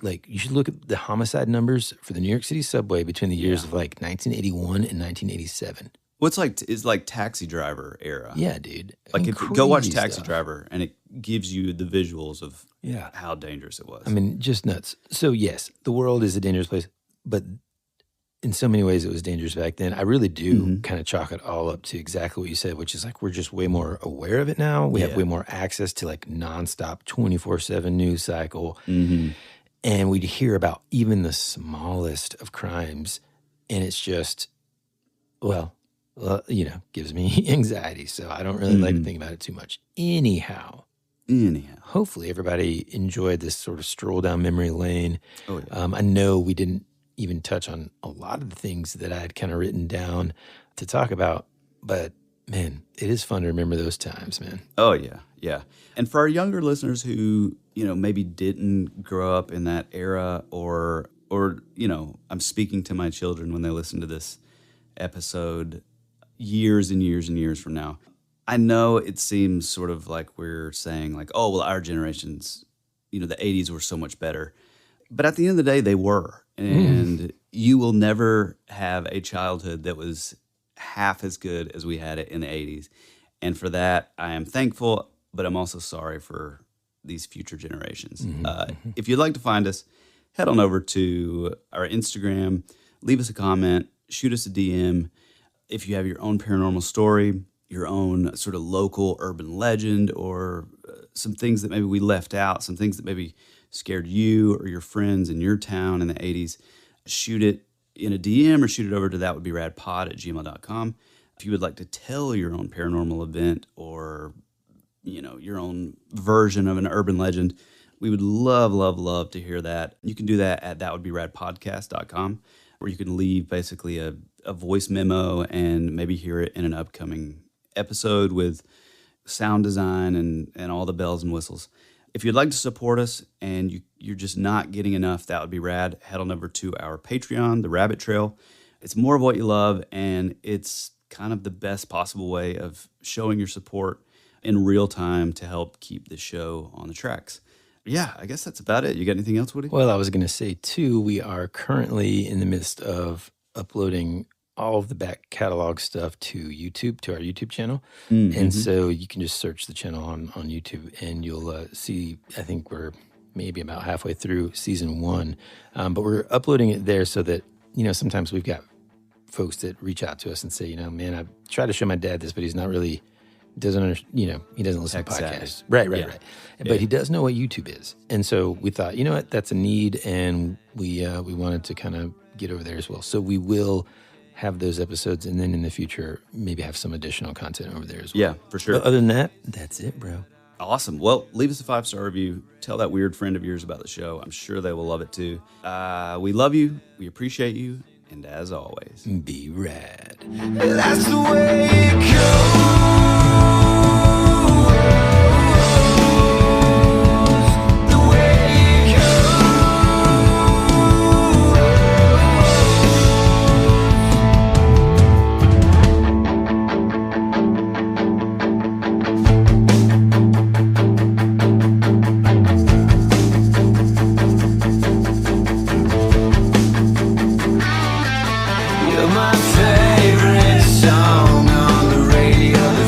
like you should look at the homicide numbers for the New York City subway between the years of like 1981 and 1987. What's it's like Taxi Driver era. Yeah, dude. Like if you go watch Taxi Driver and it gives you the visuals of how dangerous it was. I mean, just nuts. So yes, the world is a dangerous place, but in so many ways it was dangerous back then. I really do kind of chalk it all up to exactly what you said, which is like we're just way more aware of it now. We have way more access to like nonstop 24/7 news cycle. And we'd hear about even the smallest of crimes. And it's just, well, you know, gives me anxiety. So I don't really like to think about it too much. Anyhow, hopefully everybody enjoyed this sort of stroll down memory lane. I know we didn't even touch on a lot of the things that I had kind of written down to talk about, but man, it is fun to remember those times, man. Oh yeah, yeah. And for our younger listeners who, you know, maybe didn't grow up in that era, or you know, I'm speaking to my children when they listen to this episode years and years and years from now. I know it seems sort of like we're saying like, oh, well, our generations, you know, the 80s were so much better. But at the end of the day, they were. And you will never have a childhood that was half as good as we had it in the 80s. And for that, I am thankful, but I'm also sorry for these future generations. If you'd like to find us, head on over to our Instagram, leave us a comment, shoot us a DM. If you have your own paranormal story, your own sort of local urban legend, or some things that maybe we left out, some things that maybe scared you or your friends in your town in the 80s, shoot it in a DM or shoot it over to thatwouldberadpod@gmail.com. If you would like to tell your own paranormal event or, you know, your own version of an urban legend, we would love to hear that. You can do that at thatwouldberadpodcast.com, where you can leave basically a voice memo and maybe hear it in an upcoming episode with sound design and all the bells and whistles. If you'd like to support us and you're just not getting enough, That Would Be Rad, head on over to our Patreon, The Rabbit Trail. It's more of what you love, and it's kind of the best possible way of showing your support in real time to help keep the show on the tracks. Yeah, I guess that's about it. You got anything else, Woody? Well, I was going to say, too, we are currently in the midst of uploading all of the back catalog stuff to YouTube, to our YouTube channel. And so you can just search the channel on YouTube and you'll see, I think we're maybe about halfway through season 1. But we're uploading it there so that, you know, sometimes we've got folks that reach out to us and say, you know, man, I tried to show my dad this, but he's not really, he doesn't listen to podcasts. Right. But he does know what YouTube is. And so we thought, you know what, that's a need, and we wanted to kind of get over there as well. So we will have those episodes, and then in the future, maybe have some additional content over there as well. Yeah, for sure. But other than that, that's it, bro. Awesome. Well, leave us a 5-star review. Tell that weird friend of yours about the show. I'm sure they will love it too. We love you. We appreciate you. And as always, be rad. That's the way it goes. My favorite song on the radio.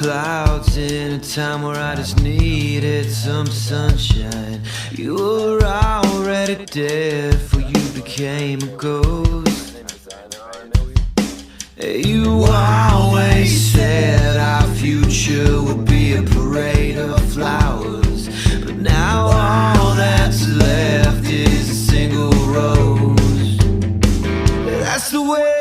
clouds in a time where I just needed some sunshine. You were already dead before you became a ghost. You always said our future would be a parade of flowers, but now all that's left is a single rose. That's the way